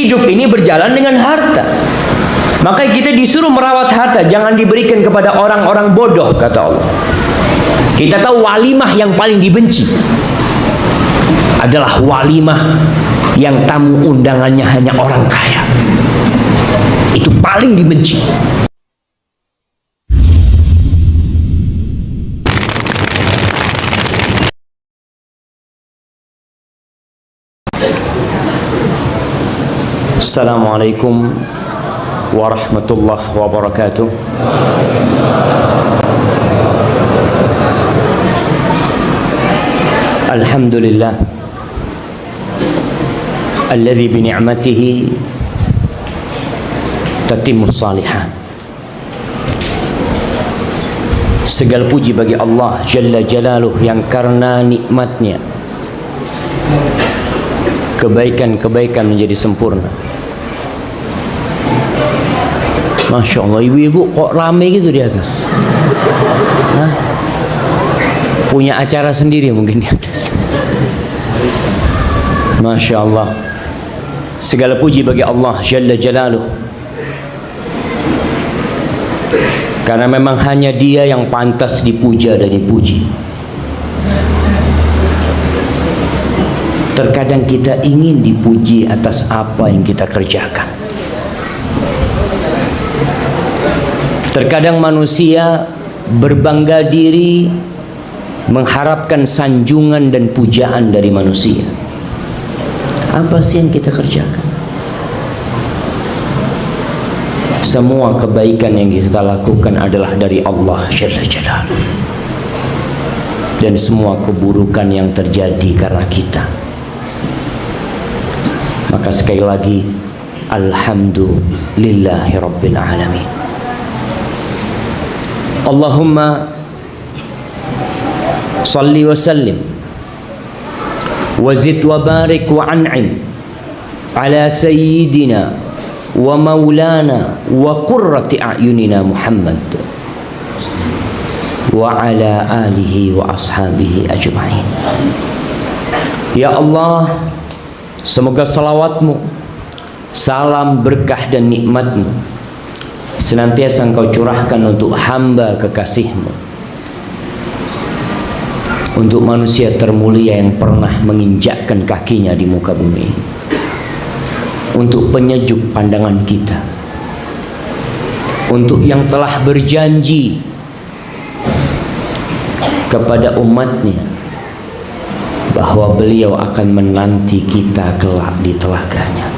Hidup ini berjalan dengan harta. Maka kita disuruh merawat harta, jangan diberikan kepada orang-orang bodoh, kata Allah. Kita tahu walimah yang paling dibenci adalah walimah yang tamu undangannya hanya orang kaya. Itu paling dibenci. Assalamualaikum warahmatullahi wabarakatuh. Alhamdulillah alladzi bi ni'matihi tatimmus shalihat. Segala puji bagi Allah Jalla Jalaluh yang karena nikmatnya kebaikan-kebaikan menjadi sempurna. Masya Allah, ibu-ibu kok rame gitu di atas? Hah? Punya acara sendiri mungkin di atas. Masya Allah. Segala puji bagi Allah Jalla Jalaluh, karena memang hanya Dia yang pantas dipuja dan dipuji. Terkadang kita ingin dipuji atas apa yang kita kerjakan. Terkadang manusia berbangga diri mengharapkan sanjungan dan pujaan dari manusia. Apa sih yang kita kerjakan? Semua kebaikan yang kita lakukan adalah dari Allah Jalla Jalaluh. Dan semua keburukan yang terjadi karena kita. Maka sekali lagi, alhamdulillahi rabbil alamin. Allahumma salli wa sallim wa zid wa barik wa an'im ala sayyidina wa maulana wa qurrati a'yunina Muhammad wa ala alihi wa ashabihi ajma'in. Ya Allah, semoga salawatmu, salam berkah dan nikmatmu senantiasa Engkau curahkan untuk hamba kekasihmu, untuk manusia termulia yang pernah menginjakkan kakinya di muka bumi, untuk penyejuk pandangan kita, untuk yang telah berjanji kepada umatnya bahwa beliau akan menanti kita kelak di telaganya.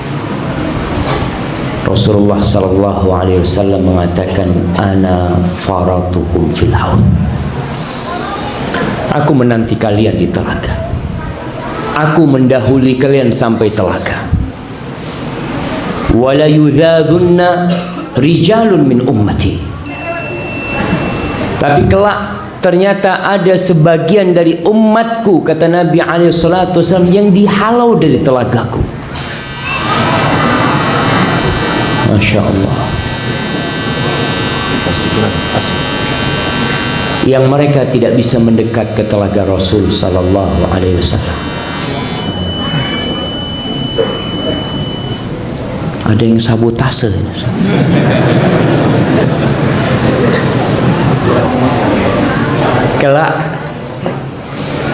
Rasulullah sallallahu alaihi wasallam mengatakan, ana faratukum fil haud. Aku menanti kalian di telaga. Aku mendahului kalian sampai telaga. Wala yudhadunna rijalun min ummati. Tapi kelak ternyata ada sebagian dari umatku, kata Nabi alaihi salatu wasallam, yang dihalau dari telagaku. Masya Allah. Yang mereka tidak bisa mendekat ke telaga Rasul sallallahu alaihi wasallam. Ada yang sabotase. Kelak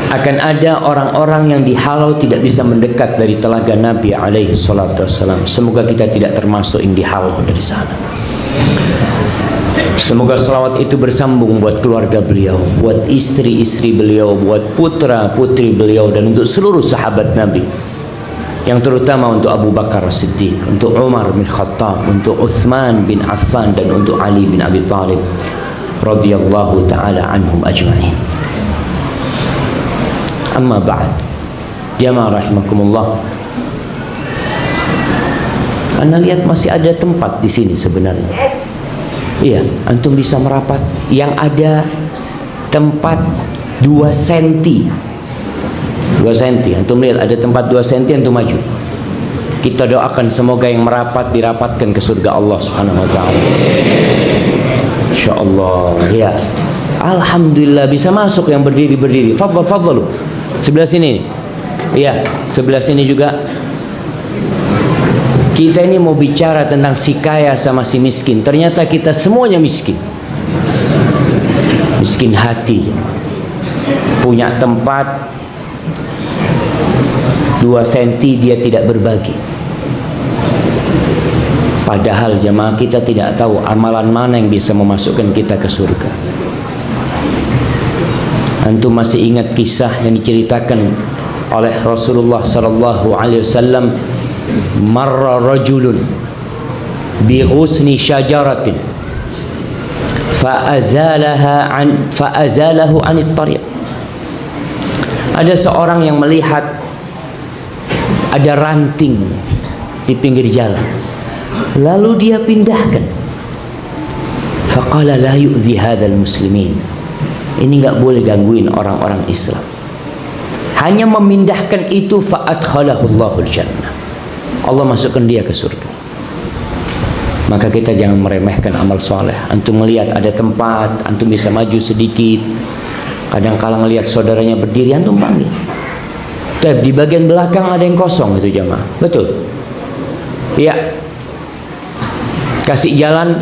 akan ada orang-orang yang dihalau tidak bisa mendekat dari telaga Nabi alaihi salatu wassalam. Semoga kita tidak termasuk yang dihalau dari sana. Semoga selawat itu bersambung buat keluarga beliau, buat istri-istri beliau, buat putra-putri beliau, dan untuk seluruh sahabat Nabi, yang terutama untuk Abu Bakar Siddiq, untuk Umar bin Khattab, untuk Uthman bin Affan, dan untuk Ali bin Abi Thalib radhiyallahu ta'ala anhum ajma'in. Amma ba'd, jamaah rahimakumullah. Anda lihat masih ada tempat di sini sebenarnya. Iya, antum bisa merapat. Yang ada tempat 2 cm. 2 cm. Antum lihat ada tempat 2 cm, antum maju. Kita doakan semoga yang merapat dirapatkan ke surga Allah Subhanahu wa taala. Insyaallah. Ya. Alhamdulillah bisa masuk yang berdiri-berdiri. Fadhal. Sebelah sini. Iya, sebelah sini juga. Kita ini mau bicara tentang si kaya sama si miskin. Ternyata kita semuanya miskin. Miskin hati. Punya tempat 2 senti dia tidak berbagi. Padahal jemaah kita tidak tahu amalan mana yang bisa memasukkan kita ke surga. Antum masih ingat kisah yang diceritakan oleh Rasulullah sallallahu alaihi wasallam, marra rajulun bi ghusni syajaratin fa'azalahu anit tariq. Ada seorang yang melihat ada ranting di pinggir jalan, lalu dia pindahkan. Faqala la yu'dhi hadzal muslimin. Ini enggak boleh gangguin orang-orang Islam. Hanya memindahkan itu, fa'adkhalahu Allahul jannah. Allah masukkan dia ke surga. Maka kita jangan meremehkan amal soleh. Antum melihat ada tempat, antum bisa maju sedikit. Kadang-kala ngelihat saudaranya berdiri, antum panggil. Tapi di bagian belakang ada yang kosong itu jamaah. Betul? Iya. Kasih jalan.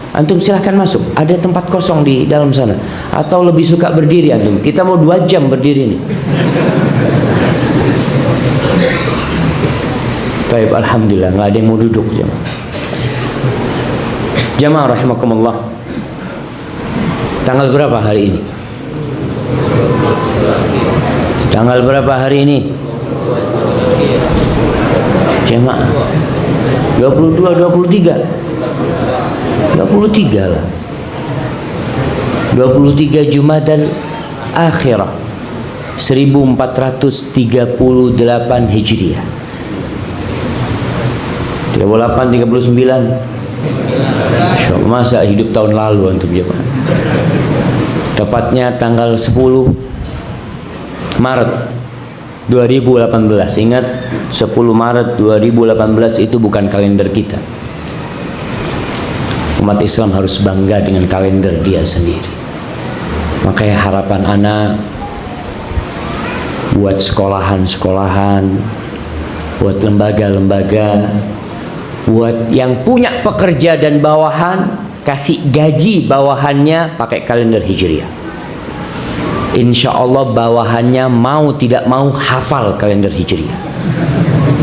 Antum silahkan masuk. Ada tempat kosong di dalam sana. Atau lebih suka berdiri antum? Kita mau 2 jam berdiri nih. Baik, alhamdulillah nggak ada yang mau duduk jamaah. Jamaah rahimakumullah. Tanggal berapa hari ini? Tanggal berapa hari ini? Jemaah 22, 23 lah. 23 Jumadal Akhirah 1438 Hijriah. 38, 39. Insyaallah masa hidup tahun lalu antum jemaah. Tepatnya tanggal 10 Maret 2018. Ingat, 10 Maret 2018 itu bukan kalender kita. Umat Islam harus bangga dengan kalender dia sendiri. Makanya harapan anak buat sekolahan-sekolahan, buat lembaga-lembaga, buat yang punya pekerja dan bawahan, kasih gaji bawahannya pakai kalender Hijriah. Insya Allah bawahannya mau tidak mau hafal kalender Hijriah.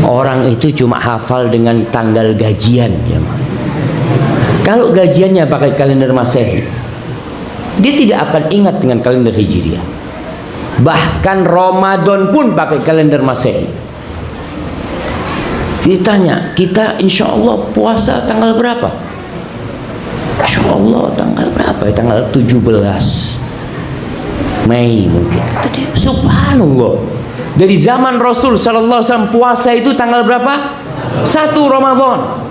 Orang itu cuma hafal dengan tanggal gajian ya. Kalau gajiannya pakai kalender Masehi, dia tidak akan ingat dengan kalender Hijriah. Bahkan Ramadan pun pakai kalender Masehi. Ditanya, kita insya Allah puasa tanggal berapa? Insya Allah tanggal berapa? Tanggal 17 Mei mungkin, kata dia. Subhanallah, dari zaman Rasul sallallahu alaihi wasallam puasa itu tanggal berapa? 1 Ramadan.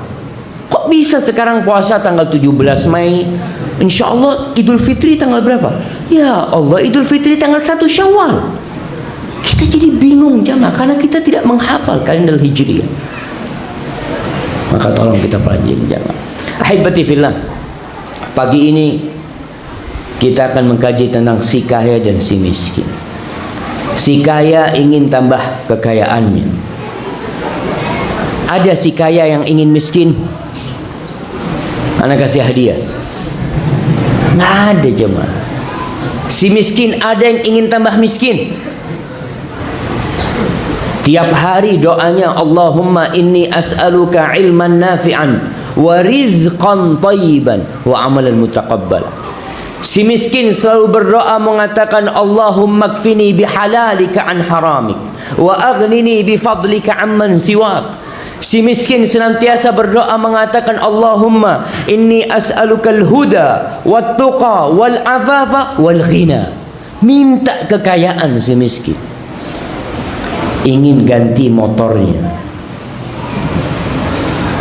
Kok bisa sekarang puasa tanggal 17 Mei? Insya Allah Idul Fitri tanggal berapa? Ya Allah, Idul Fitri tanggal 1 Syawal. Kita jadi bingung jamaah karena kita tidak menghafal kalender Hijriah. Maka tolong kita pelajari jamaah. Ahibati fillah, pagi ini kita akan mengkaji tentang si kaya dan si miskin. Si kaya ingin tambah kekayaannya. Ada si kaya yang ingin miskin. Anak kasih hadiah. Nggak ada jemaah. Si miskin ada yang ingin tambah miskin. Tiap hari doanya, Allahumma inni as'aluka ilman nafi'an wa rizqan thayyiban wa amalan mutaqabbala. Si miskin selalu berdoa mengatakan, Allahumma kfini bihalalika an haramik wa aghnini bifadlika amman siwak. Si miskin senantiasa berdoa mengatakan, Allahumma inni as'alukal huda wat tuqa wal afafa wal ghina. Minta kekayaan si miskin. Ingin ganti motornya.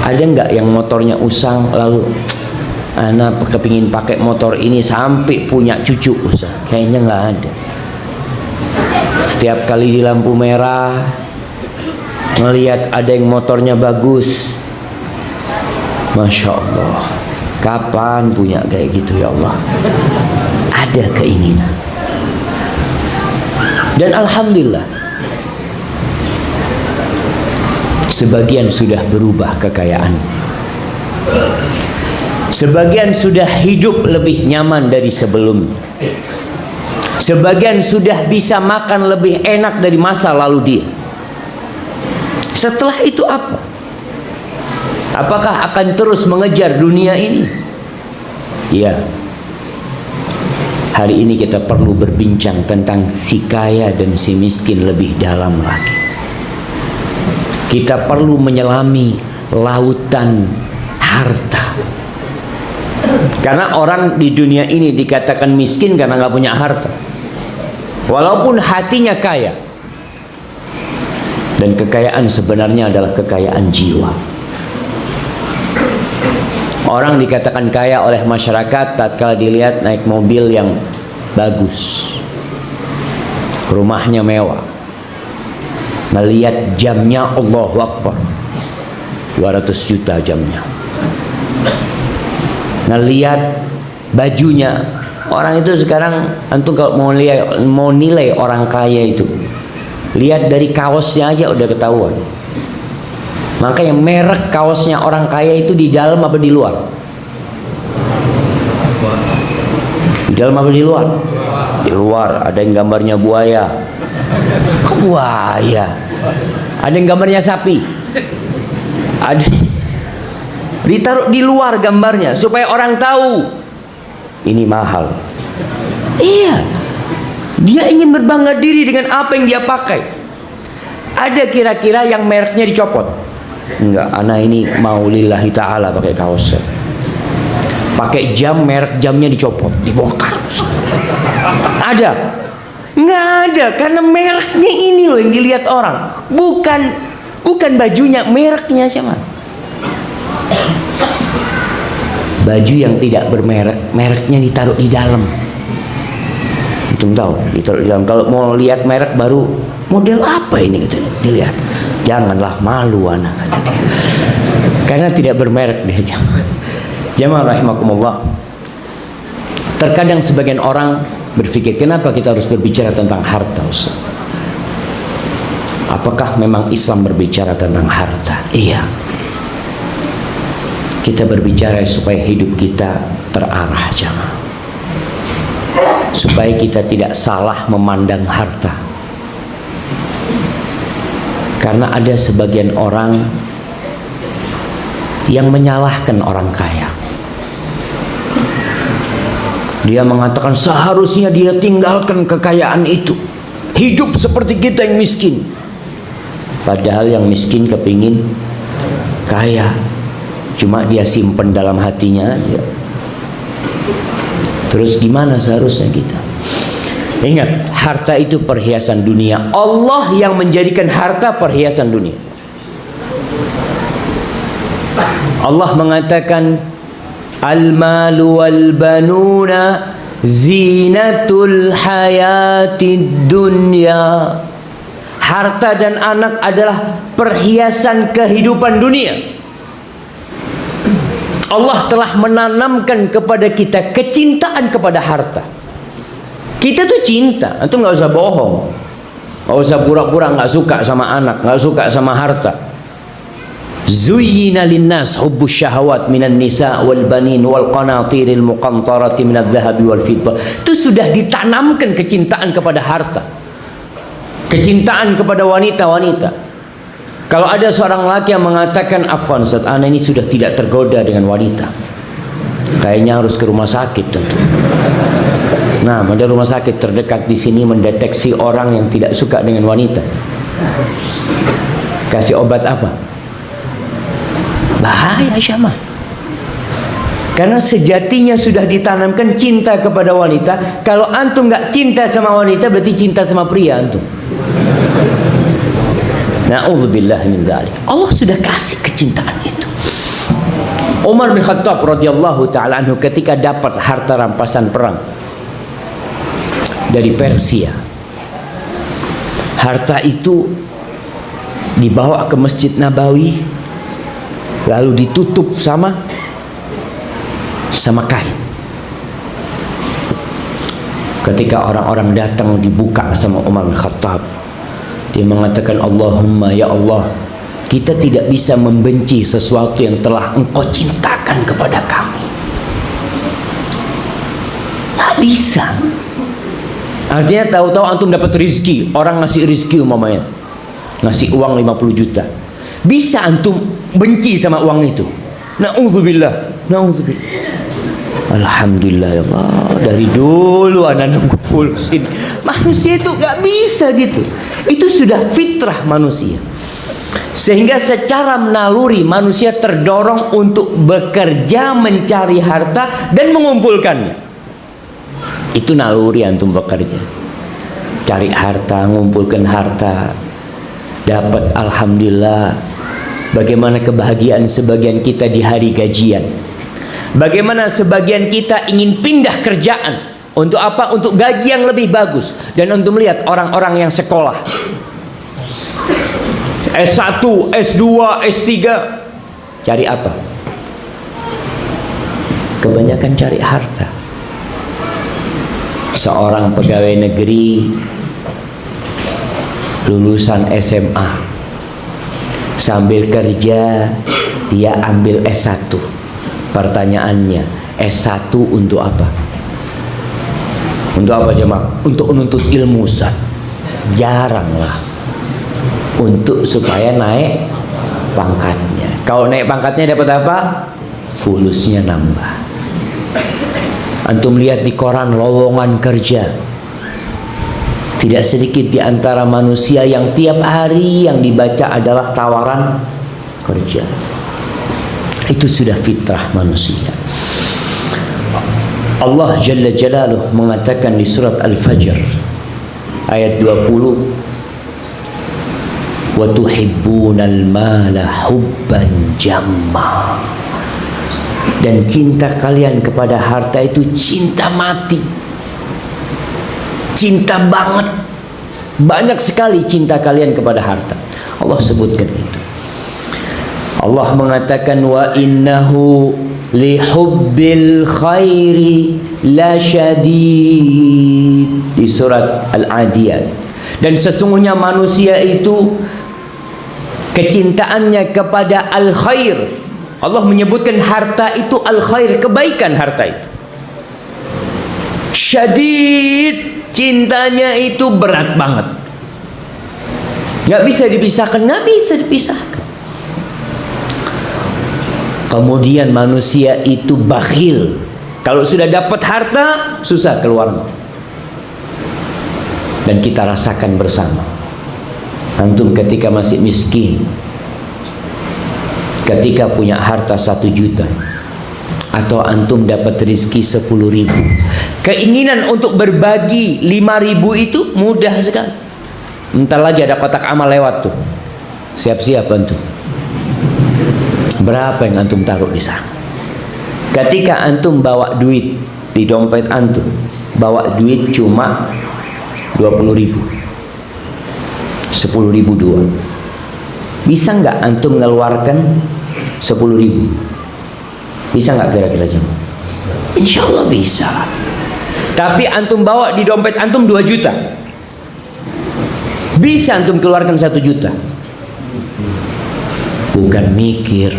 Ada enggak yang motornya usang lalu anak kepingin pakai motor ini sampai punya cucu Ustaz? Kayaknya enggak ada. Setiap kali di lampu merah melihat ada yang motornya bagus, Masya Allah, kapan punya kayak gitu ya Allah? Ada keinginan. Dan alhamdulillah Sebagian sudah berubah kekayaan. Sebagian sudah hidup lebih nyaman dari sebelumnya. Sebagian sudah bisa makan lebih enak dari masa lalu dia. Setelah itu apa? Apakah akan terus mengejar dunia ini? Ya. Hari ini kita perlu berbincang tentang si kaya dan si miskin lebih dalam lagi. Kita perlu menyelami lautan harta. Karena orang di dunia ini dikatakan miskin karena nggak punya harta, walaupun hatinya kaya. Dan kekayaan sebenarnya adalah kekayaan jiwa. Orang dikatakan kaya oleh masyarakat tatkala dilihat naik mobil yang bagus, rumahnya mewah, melihat jamnya, Allahu Akbar, 200 juta jamnya. Ngelihat bajunya. Orang itu sekarang, antum kalau mau nilai orang kaya itu, lihat dari kaosnya aja udah ketahuan. Makanya merek kaosnya orang kaya itu di dalam apa di luar? Di dalam apa di luar? Di luar. Ada yang gambarnya buaya. Kok buaya? Ada yang gambarnya sapi. Ada ditaruh di luar gambarnya supaya orang tahu ini mahal. Iya, dia ingin berbangga diri dengan apa yang dia pakai. Ada kira-kira yang mereknya dicopot? Enggak, anak ini mau lillahi ta'ala pakai kaosnya. Pakai jam, merek jamnya dicopot, dibongkar. Ada? Nggak ada, karena mereknya ini loh yang dilihat orang, bukan bajunya, mereknya siapa? Baju yang tidak bermerek, mereknya ditaruh di dalam. Antum tahu, ditaruh di dalam. Kalau mau lihat merek baru, model apa ini gitu, dilihat. Janganlah malu anak. Karena tidak bermerek dia. Jamaah rahimakumullah. Terkadang sebagian orang berpikir, kenapa kita harus berbicara tentang harta, Ustaz? Apakah memang Islam berbicara tentang harta? Iya. Kita berbicara supaya hidup kita terarah, jamaah. Supaya kita tidak salah memandang harta. Karena ada sebagian orang yang menyalahkan orang kaya. Dia mengatakan seharusnya dia tinggalkan kekayaan itu, hidup seperti kita yang miskin. Padahal yang miskin kepingin kaya, cuma dia simpen dalam hatinya aja. Terus gimana seharusnya kita? Ingat, harta itu perhiasan dunia. Allah yang menjadikan harta perhiasan dunia. Allah mengatakan, al-malu wal-banuna zinatul hayatid dunya. Harta dan anak adalah perhiasan kehidupan dunia. Allah telah menanamkan kepada kita kecintaan kepada harta. Kita tuh cinta, antum nggak usah bohong, nggak usah pura-pura nggak suka sama anak, nggak suka sama harta. Zuyyina linnas hubbus syahawat minan nisa wal banin wal qanatiril muqantarati minadh dhahabi wal fiddah. Itu sudah ditanamkan kecintaan kepada harta, kecintaan kepada wanita-wanita. Kalau ada seorang laki yang mengatakan, afwan Ustaz, ana ini sudah tidak tergoda dengan wanita, kayaknya harus ke rumah sakit tentu. Nah, ada rumah sakit terdekat di sini mendeteksi orang yang tidak suka dengan wanita. Kasih obat apa? Bahaya syama. Karena sejatinya sudah ditanamkan cinta kepada wanita. Kalau antum nggak cinta sama wanita, berarti cinta sama pria antum. Na'udzubillah min dzalik. Allah sudah kasih kecintaan itu. Umar bin Khattab radhiyallahu taala anhu ketika dapat harta rampasan perang dari Persia, harta itu dibawa ke Masjid Nabawi, lalu ditutup sama kain. Ketika orang-orang datang dibuka sama Umar bin Khattab, dia mengatakan, Allahumma ya Allah, Kita tidak bisa membenci sesuatu yang telah Engkau cintakan kepada kami. Tak bisa. Artinya tahu-tahu antum dapat rizki, orang ngasih rizki umpamanya, ngasih uang 50 juta. Bisa antum benci sama uang itu? Na'udzubillah, na'udzubillah. Alhamdulillah ya Allah, dari dulu anak nunggu fulus ini. Manusia itu gak bisa gitu. Itu sudah fitrah manusia. Sehingga secara naluri manusia terdorong untuk bekerja mencari harta dan mengumpulkannya. Itu naluri antum bekerja, cari harta, mengumpulkan harta, dapat. Alhamdulillah. Bagaimana kebahagiaan sebagian kita di hari gajian. Bagaimana sebagian kita ingin pindah kerjaan. Untuk apa? Untuk gaji yang lebih bagus. Dan untuk melihat orang-orang yang sekolah S1, S2, S3, cari apa? Kebanyakan cari harta. Seorang pegawai negeri lulusan SMA, sambil kerja dia ambil S1. Pertanyaannya, S1 untuk apa? Untuk apa jemaah? Untuk menuntut ilmu, Ustaz. Jarang lah. Untuk supaya naik pangkatnya. Kalau naik pangkatnya dapat apa? Fulusnya nambah. Antum lihat di koran lowongan kerja. Tidak sedikit di antara manusia yang tiap hari yang dibaca adalah tawaran kerja. Itu sudah fitrah manusia. Allah Jalla Jalaluh mengatakan di surat Al-Fajr ayat 20, wa tuhibbunal mala hubban jamma. Dan cinta kalian kepada harta itu cinta mati, cinta banget. Banyak sekali cinta kalian kepada harta. Allah sebutkan itu. Allah mengatakan wa innahu lihubbil khairi la syadid di surat Al-Adiyat. Dan sesungguhnya manusia itu kecintaannya kepada al-khair. Allah menyebutkan harta itu al-khair, kebaikan harta itu. Syadid, cintanya itu berat banget. Nggak bisa dipisahkan, nggak bisa dipisahkan. Kemudian manusia itu bakhil. Kalau sudah dapat harta, susah keluarnya. Dan kita rasakan bersama. Antum ketika masih miskin, ketika punya harta 1 juta, atau antum dapat rezeki 10.000, keinginan untuk berbagi 5.000 itu mudah sekali. Entar lagi ada kotak amal lewat tuh, siap-siap antum. Berapa yang antum taruh di sana? Ketika antum bawa duit di dompet antum, bawa duit cuma 20.000, 10.000 doang. Bisa nggak antum mengeluarkan 10.000? Bisa nggak kira-kira jam? Insya Allah bisa. Tapi antum bawa di dompet antum 2 juta, bisa antum keluarkan 1 juta? Bukan mikir,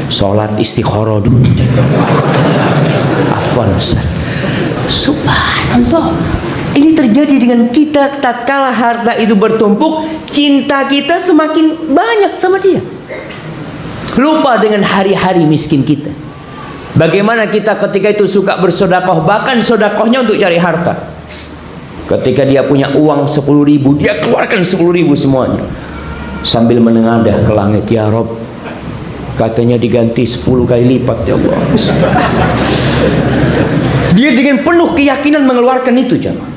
sholat istikharah dulu. Afwan Ustaz. Subhanallah. Ini terjadi dengan kita tatkala harta itu bertumpuk, cinta kita semakin banyak sama dia. Lupa dengan hari-hari miskin kita. Bagaimana kita ketika itu suka bersedekah, bahkan sedekahnya untuk cari harta. Ketika dia punya uang 10.000, dia keluarkan 10.000 semuanya. Sambil menengadah ke langit, ya Rob, katanya diganti 10 kali lipat, ya Allah. Dia dengan penuh keyakinan mengeluarkan itu, jemaah.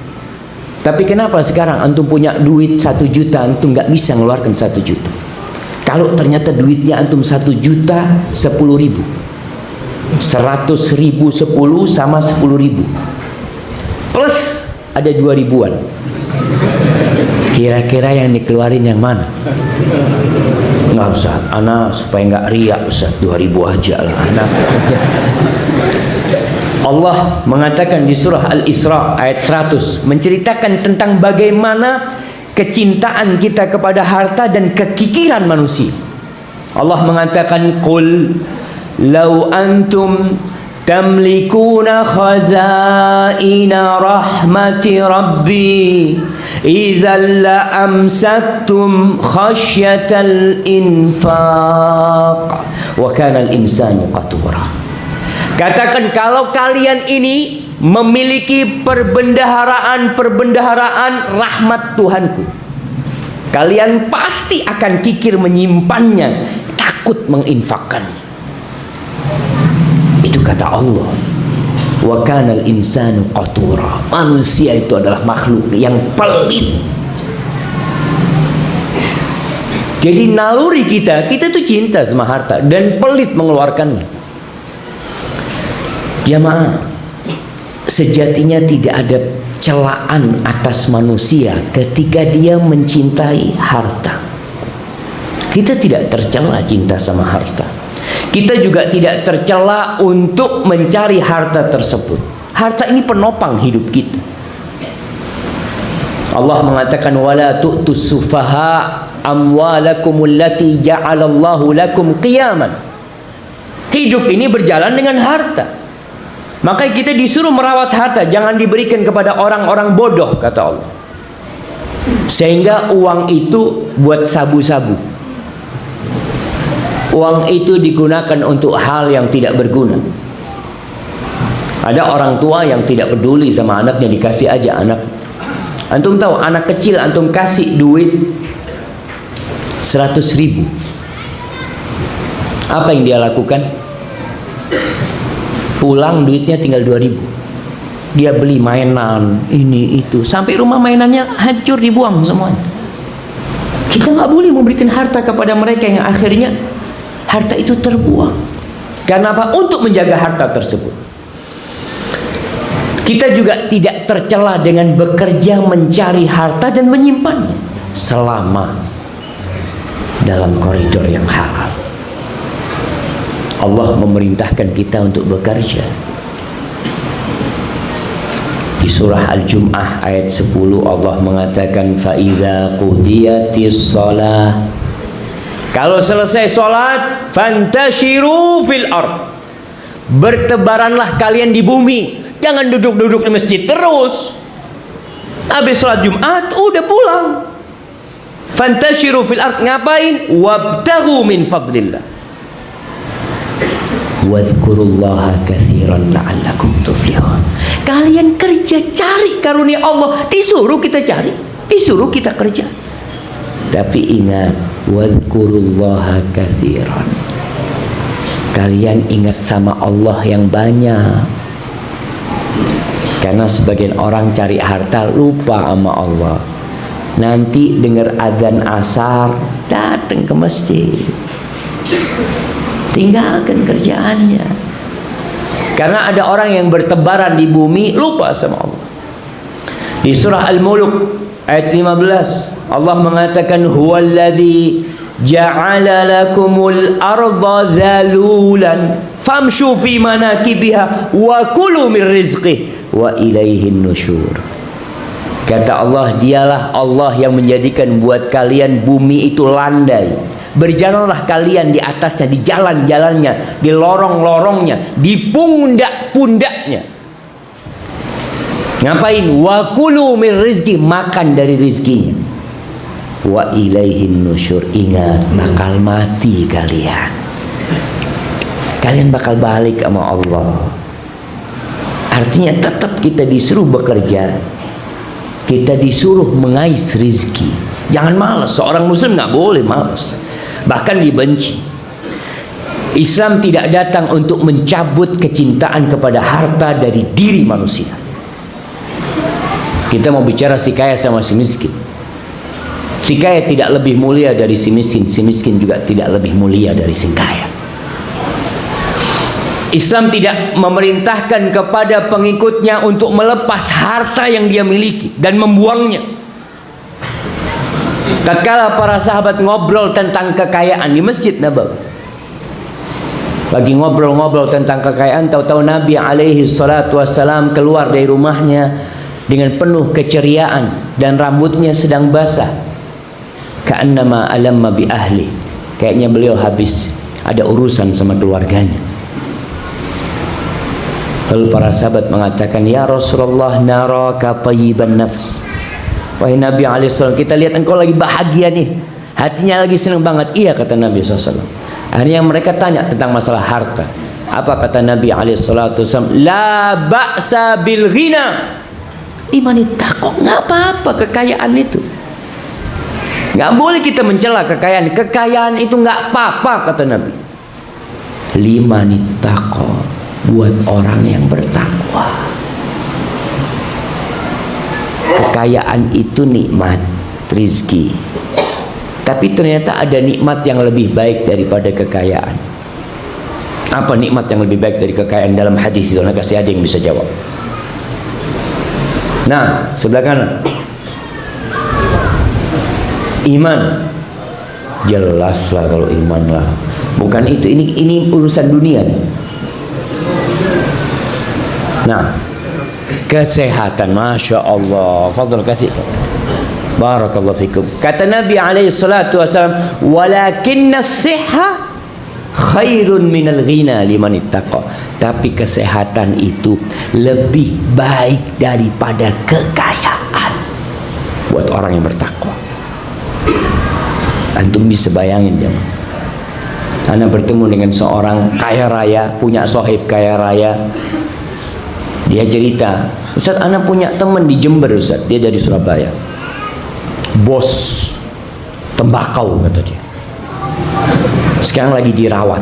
Tapi kenapa sekarang antum punya duit 1 juta, antum nggak bisa mengeluarkan 1 juta? Kalau ternyata duitnya antum 1 juta 10.000, 100.000 10 sama 10.000, plus ada 2.000-an. Kira-kira yang dikeluarin yang mana? Nggak usah, ana supaya nggak riak Ustaz, 2.000 aja lah ana. Allah mengatakan di surah Al-Isra ayat 100, menceritakan tentang bagaimana kecintaan kita kepada harta dan kekikiran manusia. Allah mengatakan, qul law antum tamlikuna khazaina rahmati rabbi idzal la amsaktum khasyatal infaq wa kana al insanu qatura. Katakan, kalau kalian ini memiliki perbendaharaan rahmat Tuhanku, kalian pasti akan kikir menyimpannya, takut menginfakkannya. Itu kata Allah. Wa kanal insanu qatura. Manusia itu adalah makhluk yang pelit. Jadi naluri kita tuh cinta sama harta dan pelit mengeluarkannya. Jamaah, sejatinya tidak ada celaan atas manusia ketika dia mencintai harta. Kita tidak tercela cinta sama harta. Kita juga tidak tercela untuk mencari harta tersebut. Harta ini penopang hidup kita. Allah mengatakan, wala tu'tus sufaha amwalakum allati ja'alallahu lakum qiyaman. Hidup ini berjalan dengan harta. Maka kita disuruh merawat harta, jangan diberikan kepada orang-orang bodoh, kata Allah. Sehingga uang itu buat sabu-sabu. Uang itu digunakan untuk hal yang tidak berguna. Ada orang tua yang tidak peduli sama anaknya, dikasih aja anak. Antum tahu, anak kecil antum kasih duit 100.000, apa yang dia lakukan? Pulang duitnya tinggal 2.000. Dia beli mainan, ini itu, sampai rumah mainannya hancur, dibuang semuanya. Kita nggak boleh memberikan harta kepada mereka yang akhirnya harta itu terbuang. Karena apa? Untuk menjaga harta tersebut. Kita juga tidak tercela dengan bekerja mencari harta dan menyimpannya selama dalam koridor yang halal. Allah memerintahkan kita untuk bekerja. Di surah Al-Jum'ah ayat 10 Allah mengatakan, fa idza qudiyatis shalah, kalau selesai sholat, fantashiru fil ard, bertebaranlah kalian di bumi. Jangan duduk-duduk di masjid terus. Habis sholat Jumat udah pulang. Fantashiru fil ard, ngapain? Wabtaghu min fadlillah, wadhkurullaha katsiran la'allakum tuflihun. Kalian kerja, cari karunia Allah. Disuruh kita cari, disuruh kita kerja. Tapi ingat, wadhkurullaha katsiran, kalian ingat sama Allah yang banyak. Karena sebagian orang cari harta lupa sama Allah. Nanti dengar azan asar datang ke masjid, tinggalkan kerjaannya. Karena ada orang yang bertebaran di bumi lupa sama Allah. Di surah Al-Mulk ayat 15 Allah mengatakan, huwallazi ja'ala lakumul arda dhalulan famshu fi manakibiha wa kulu min rizqihi wa ilaihin nusyur. Kata Allah, dialah Allah yang menjadikan buat kalian bumi itu landai. Berjalanlah kalian di atasnya, di jalan-jalannya, di lorong-lorongnya, di pundak-pundaknya. Ngapain? Wa kulu min rizki, makan dari rizkinya. Wa ilaihin nusyur, ingat bakal mati kalian. Kalian bakal balik sama Allah. Artinya tetap kita disuruh bekerja, kita disuruh mengais rizki. Jangan malas. Seorang muslim nggak boleh malas, bahkan dibenci. Islam tidak datang untuk mencabut kecintaan kepada harta dari diri manusia. Kita mau bicara si kaya sama si miskin. Si kaya tidak lebih mulia dari si miskin juga tidak lebih mulia dari si kaya. Islam tidak memerintahkan kepada pengikutnya untuk melepas harta yang dia miliki dan membuangnya. Tatkala para sahabat ngobrol tentang kekayaan di Masjid Nabawi, lagi ngobrol-ngobrol tentang kekayaan, tahu-tahu Nabi alaihi salatu wassalam keluar dari rumahnya dengan penuh keceriaan dan rambutnya sedang basah. Ka'annama alamma bi ahli. Kayaknya beliau habis ada urusan sama keluarganya. Lalu para sahabat mengatakan, ya Rasulullah, naraka tayyiban nafs. Wahai Nabi alaihissalam, kita lihat engkau lagi bahagia nih, hatinya lagi senang banget. Iya, kata Nabi SAW. Akhirnya mereka tanya tentang masalah harta. Apa kata Nabi alaihissalam? La ba'sa bil ghina. Iman taqwa, nggak apa-apa kekayaan itu. Nggak boleh kita mencela kekayaan. Kekayaan itu nggak apa-apa, kata Nabi. Limanit taqwa, buat orang yang bertakwa. Kekayaan itu nikmat, rizki. Tapi ternyata ada nikmat yang lebih baik daripada kekayaan. Apa nikmat yang lebih baik dari kekayaan dalam hadis itu? Nah, kasih ada yang bisa jawab. Nah, sebelah kanan. Iman. Jelas lah kalau iman lah. Bukan itu, ini urusan dunia nih. Nah, kesehatan, masya Allah. Fadl kasih. Barakallahu fikum. Kata Nabi alaihi salatu wasallam, walakinna as-sihha khairun minal ghina liman ittaqa. Tapi kesehatan itu lebih baik daripada kekayaan buat orang yang bertakwa. Antum bisa bayangin jemaah, Ana bertemu dengan seorang kaya raya, punya sohib kaya raya. Dia cerita, Ustaz, Ana punya teman di Jember, Ustaz. Dia dari Surabaya, bos tembakau, kata dia. Sekarang lagi dirawat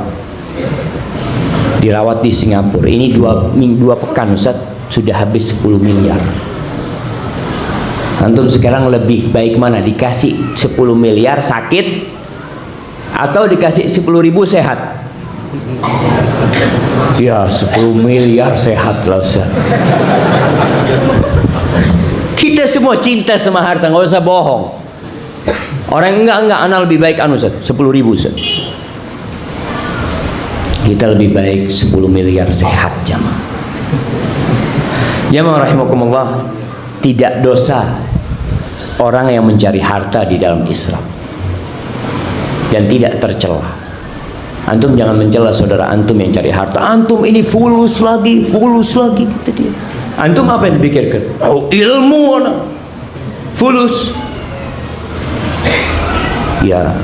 di Singapura. Ini dua pekan, Ustaz, sudah habis 10 miliar. Antum sekarang lebih baik mana? Dikasih 10 miliar sakit atau dikasih 10.000 sehat? Ya, 10 miliar sehat lah, Ustaz. Kita semua cinta sama harta, nggak usah bohong. Orang enggak, ana lebih baik Ustaz, 10.000, Ustaz. Kita lebih baik 10 miliar sehat, jamaah. Jamaah rahimakumullah, tidak dosa orang yang mencari harta di dalam Islam dan tidak tercela. Antum jangan mencela saudara antum yang cari harta. Antum ini fulus lagi, kata dia. Antum apa yang dipikirkan? Oh, ilmu anak. Fulus. Ya,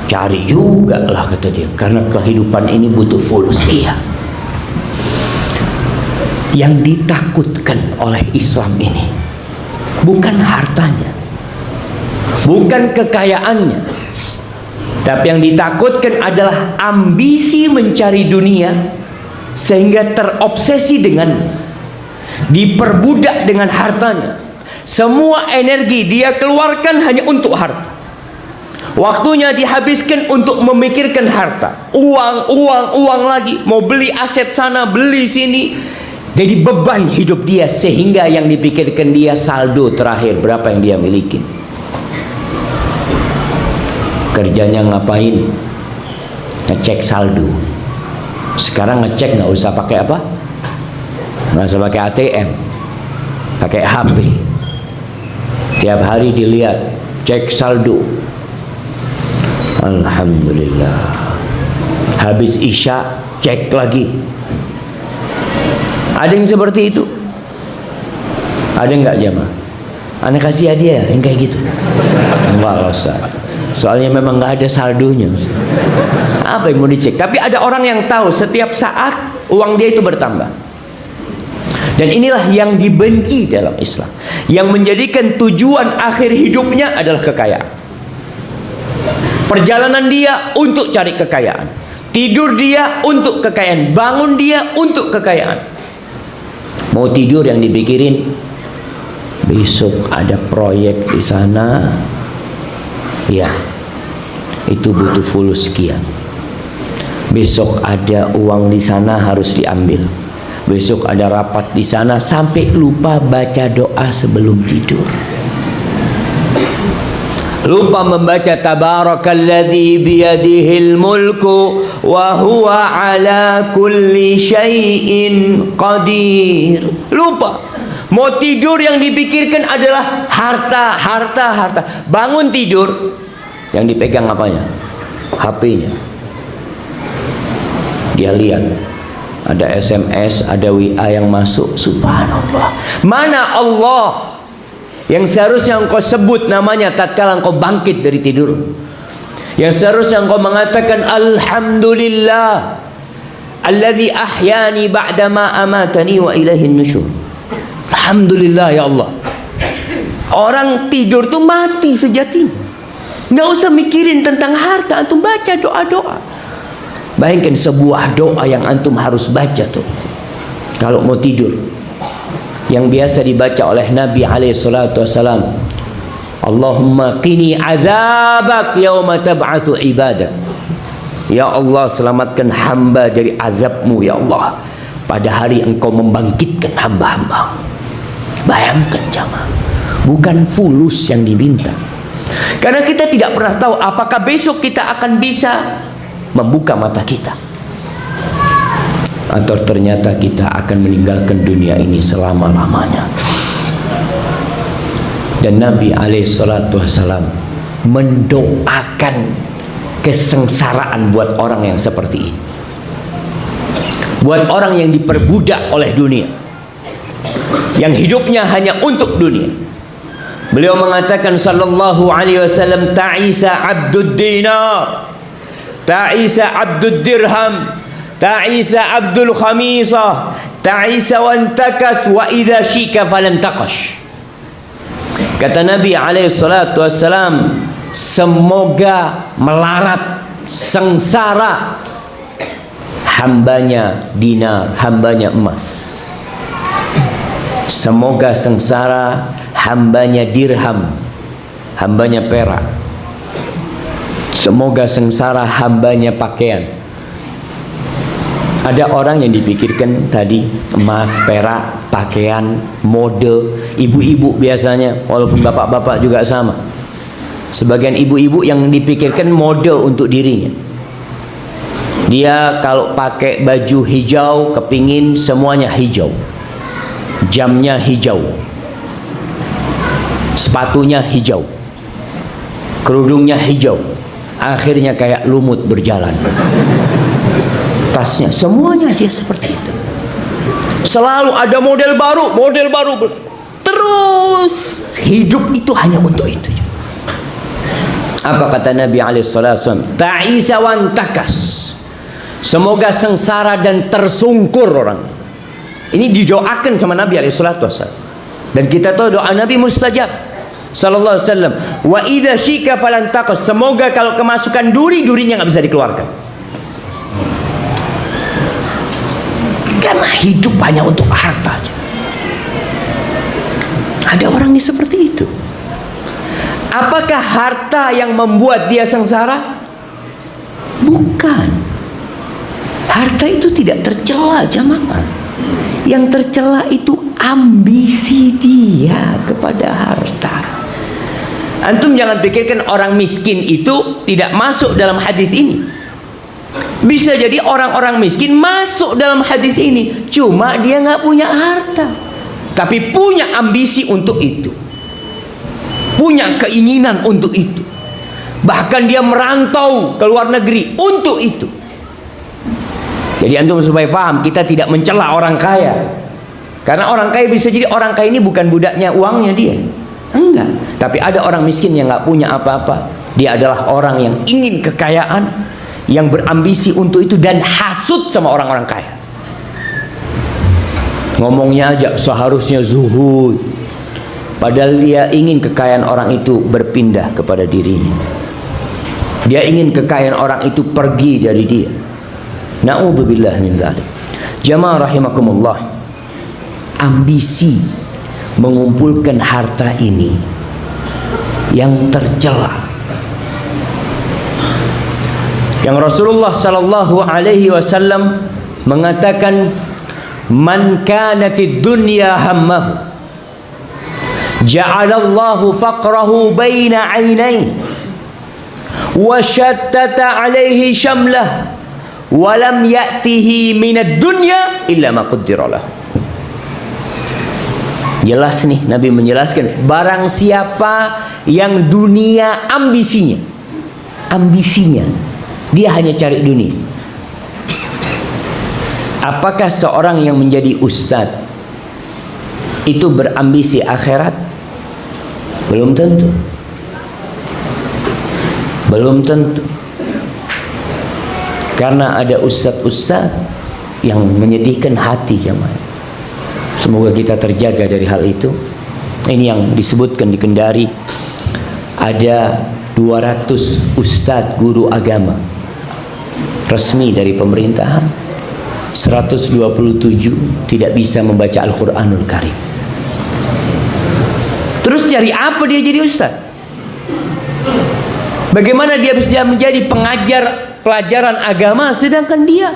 cari juga lah, kata dia, karena kehidupan ini butuh fulus. Iya. Yang ditakutkan oleh Islam ini bukan hartanya, bukan kekayaannya, tapi yang ditakutkan adalah ambisi mencari dunia sehingga terobsesi dengan, diperbudak dengan hartanya. Semua energi dia keluarkan hanya untuk harta. Waktunya dihabiskan untuk memikirkan harta. Uang lagi. Mau beli aset sana, beli sini. Jadi beban hidup dia, sehingga yang dipikirkan dia saldo terakhir, berapa yang dia miliki. Kerjanya ngapain? Ngecek saldo. Sekarang ngecek nggak usah pakai apa? Nggak usah pakai ATM, pakai HP. Tiap hari dilihat, cek saldo. Alhamdulillah. Habis isya cek lagi. Ada yang seperti itu? Ada nggak jamaah? Anda kasih hadiah yang kayak gitu? Enggak, Ustaz. Soalnya memang nggak ada saldonya. Apa yang mau dicek? Tapi ada orang yang tahu setiap saat uang dia itu bertambah. Dan inilah yang dibenci dalam Islam, yang menjadikan tujuan akhir hidupnya adalah kekayaan. Perjalanan dia untuk cari kekayaan, tidur dia untuk kekayaan, bangun dia untuk kekayaan. Mau tidur yang dipikirin, besok ada proyek di sana, ya itu butuh fulus sekian. Besok ada uang di sana harus diambil. Besok ada rapat di sana, sampai lupa baca doa sebelum tidur. Lupa membaca tabarakalladzi biyadihil mulku wa huwa ala kulli syai'in qadir. Lupa. Mau tidur yang dipikirkan adalah harta. Bangun tidur yang dipegang apanya? HP-nya. Dia lihat ada SMS, ada WA yang masuk. Subhanallah. Mana Allah yang seharusnya engkau sebut namanya tatkala engkau bangkit dari tidur, yang seharusnya engkau mengatakan alhamdulillah alladzi ahyani ba'dama amatani wa ilaihin nusyur. Alhamdulillah ya Allah. Orang tidur tuh mati sejatinya. Nggak usah mikirin tentang harta, antum baca doa-doa. Bayangkan sebuah doa yang antum harus baca tuh kalau mau tidur, yang biasa dibaca oleh Nabi SAW. Allahumma qini azabak yauma tab'atsu ibadah. Ya Allah, selamatkan hamba dari azabmu ya Allah pada hari engkau membangkitkan hamba-hamba. Bayangkan jamaah, bukan fulus yang diminta, karena kita tidak pernah tahu apakah besok kita akan bisa membuka mata kita, atau ternyata kita akan meninggalkan dunia ini selama-lamanya. Dan Nabi SAW mendoakan kesengsaraan buat orang yang seperti ini, buat orang yang diperbudak oleh dunia, yang hidupnya hanya untuk dunia. Beliau mengatakan sallallahu alaihi wasallam, ta'isa abdud dinar, ta'isa abdud dirham, ta'isa abdul khamisah, ta'isa wantakas wa idha syika falantaqash. Kata Nabi SAW, semoga melarat, sengsara hambanya dinar, hambanya emas. Semoga sengsara hambanya dirham, hambanya perak. Semoga sengsara hambanya pakaian. Ada orang yang dipikirkan tadi emas, perak, pakaian, mode. Ibu-ibu biasanya, walaupun bapak-bapak juga sama. Sebagian ibu-ibu yang dipikirkan mode untuk dirinya. Dia kalau pakai baju hijau, kepingin semuanya hijau. Jamnya hijau, sepatunya hijau, kerudungnya hijau, akhirnya kayak lumut berjalan. Tasnya semuanya dia seperti itu. Selalu ada model baru, terus hidup itu hanya untuk itu. Apa kata Nabi SAW? Ta'isa wantakas, semoga sengsara dan tersungkur orang. Ini didoakan sama Nabi SAW. Dan kita tahu doa Nabi mustajab sallallahu alaihi wasallam. Wa idza syika falantaqas, semoga kalau kemasukan duri-durinya nggak bisa dikeluarkan. Karena hidup hanya untuk harta aja. Ada orang yang seperti itu. Apakah harta yang membuat dia sengsara? Bukan. Harta itu tidak tercela jamaah. Yang tercela itu ambisi dia kepada harta. Antum jangan pikirkan orang miskin itu tidak masuk dalam hadis ini. Bisa jadi orang-orang miskin masuk dalam hadis ini, cuma dia nggak punya harta, tapi punya ambisi untuk itu, punya keinginan untuk itu. Bahkan dia merantau ke luar negeri untuk itu. Jadi antum supaya paham, kita tidak mencela orang kaya. Karena orang kaya bisa jadi orang kaya ini bukan budaknya uangnya dia. Enggak. Tapi ada orang miskin yang nggak punya apa-apa. Dia adalah orang yang ingin kekayaan, yang berambisi untuk itu dan hasut sama orang-orang kaya. Ngomongnya aja seharusnya zuhud. Padahal dia ingin kekayaan orang itu berpindah kepada dirinya. Dia ingin kekayaan orang itu pergi dari dia. Na'udzubillah min dzalik. Jamaah rahimakumullah, ambisi mengumpulkan harta ini yang tercela, yang Rasulullah sallallahu alaihi wasallam mengatakan, man kanatid dunya hammahu ja'alallahu faqrahu baina 'ainayhi wa shattata 'alaihi syamlah walam ya'tihi minad dunya illa ma qaddara lah. Jelas nih Nabi menjelaskan, barang siapa yang dunia ambisinya dia hanya cari dunia. Apakah seorang yang menjadi ustadz itu berambisi akhirat? Belum tentu. Belum tentu. Karena ada ustadz-ustadz yang menyedihkan hati jemaah. Semoga kita terjaga dari hal itu. Ini yang disebutkan di Kendari, ada 200 ustadz guru agama resmi dari pemerintahan, 127 tidak bisa membaca Al-Quranul Karim. Terus cari apa dia jadi ustadz? Bagaimana dia bisa menjadi pengajar pelajaran agama sedangkan dia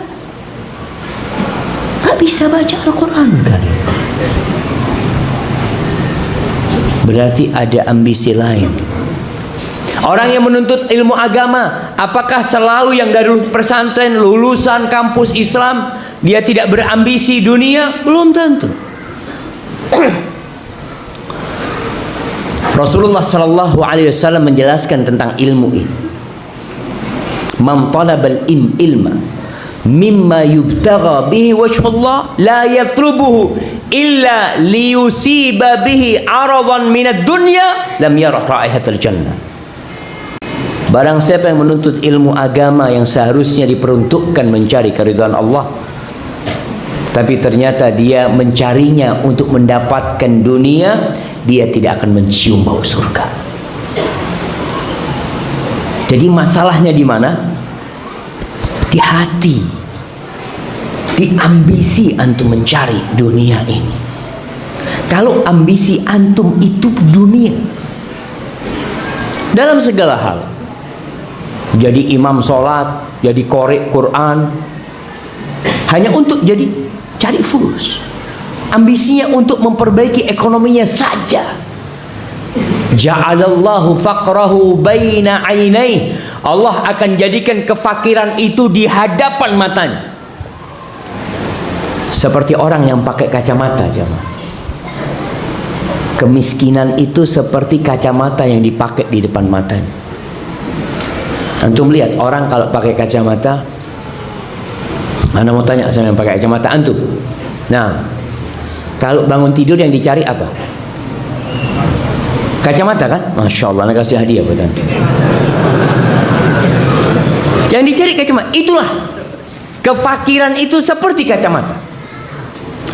gak bisa baca Al-Quranul Karim? Berarti ada ambisi lain. Orang yang menuntut ilmu agama, apakah selalu yang dari pesantren, lulusan kampus Islam, dia tidak berambisi dunia? Belum tentu. Rasulullah sallallahu alaihi wasallam menjelaskan tentang ilmu ini. Man talabal ilma mimma yubtagha bihi wajhullah la yatlubuhu illa liyusiba bihi aradan minad dunya lam yarah raihatal jannah. Barang siapa yang menuntut ilmu agama yang seharusnya diperuntukkan mencari keridhaan Allah, tapi ternyata dia mencarinya untuk mendapatkan dunia, dia tidak akan mencium bau surga. Jadi masalahnya di mana? Di hati, di ambisi antum mencari dunia ini. Kalau ambisi antum itu dunia dalam segala hal, jadi imam sholat, jadi qori Quran, hanya untuk jadi cari fulus, ambisinya untuk memperbaiki ekonominya saja. Ja'alallahu faqrahu baina ainai, Allah akan jadikan kefakiran itu di hadapan matanya. Seperti orang yang pakai kacamata, jemaah. Kemiskinan itu seperti kacamata yang dipakai di depan matanya. Antum lihat orang kalau pakai kacamata, mana mau tanya sama yang pakai kacamata antum. Nah, kalau bangun tidur yang dicari apa? Kacamata kan? Masya Allah, nak kasih hadiah buat antum. Yang dicari kacamata. Itulah kefakiran itu seperti kacamata.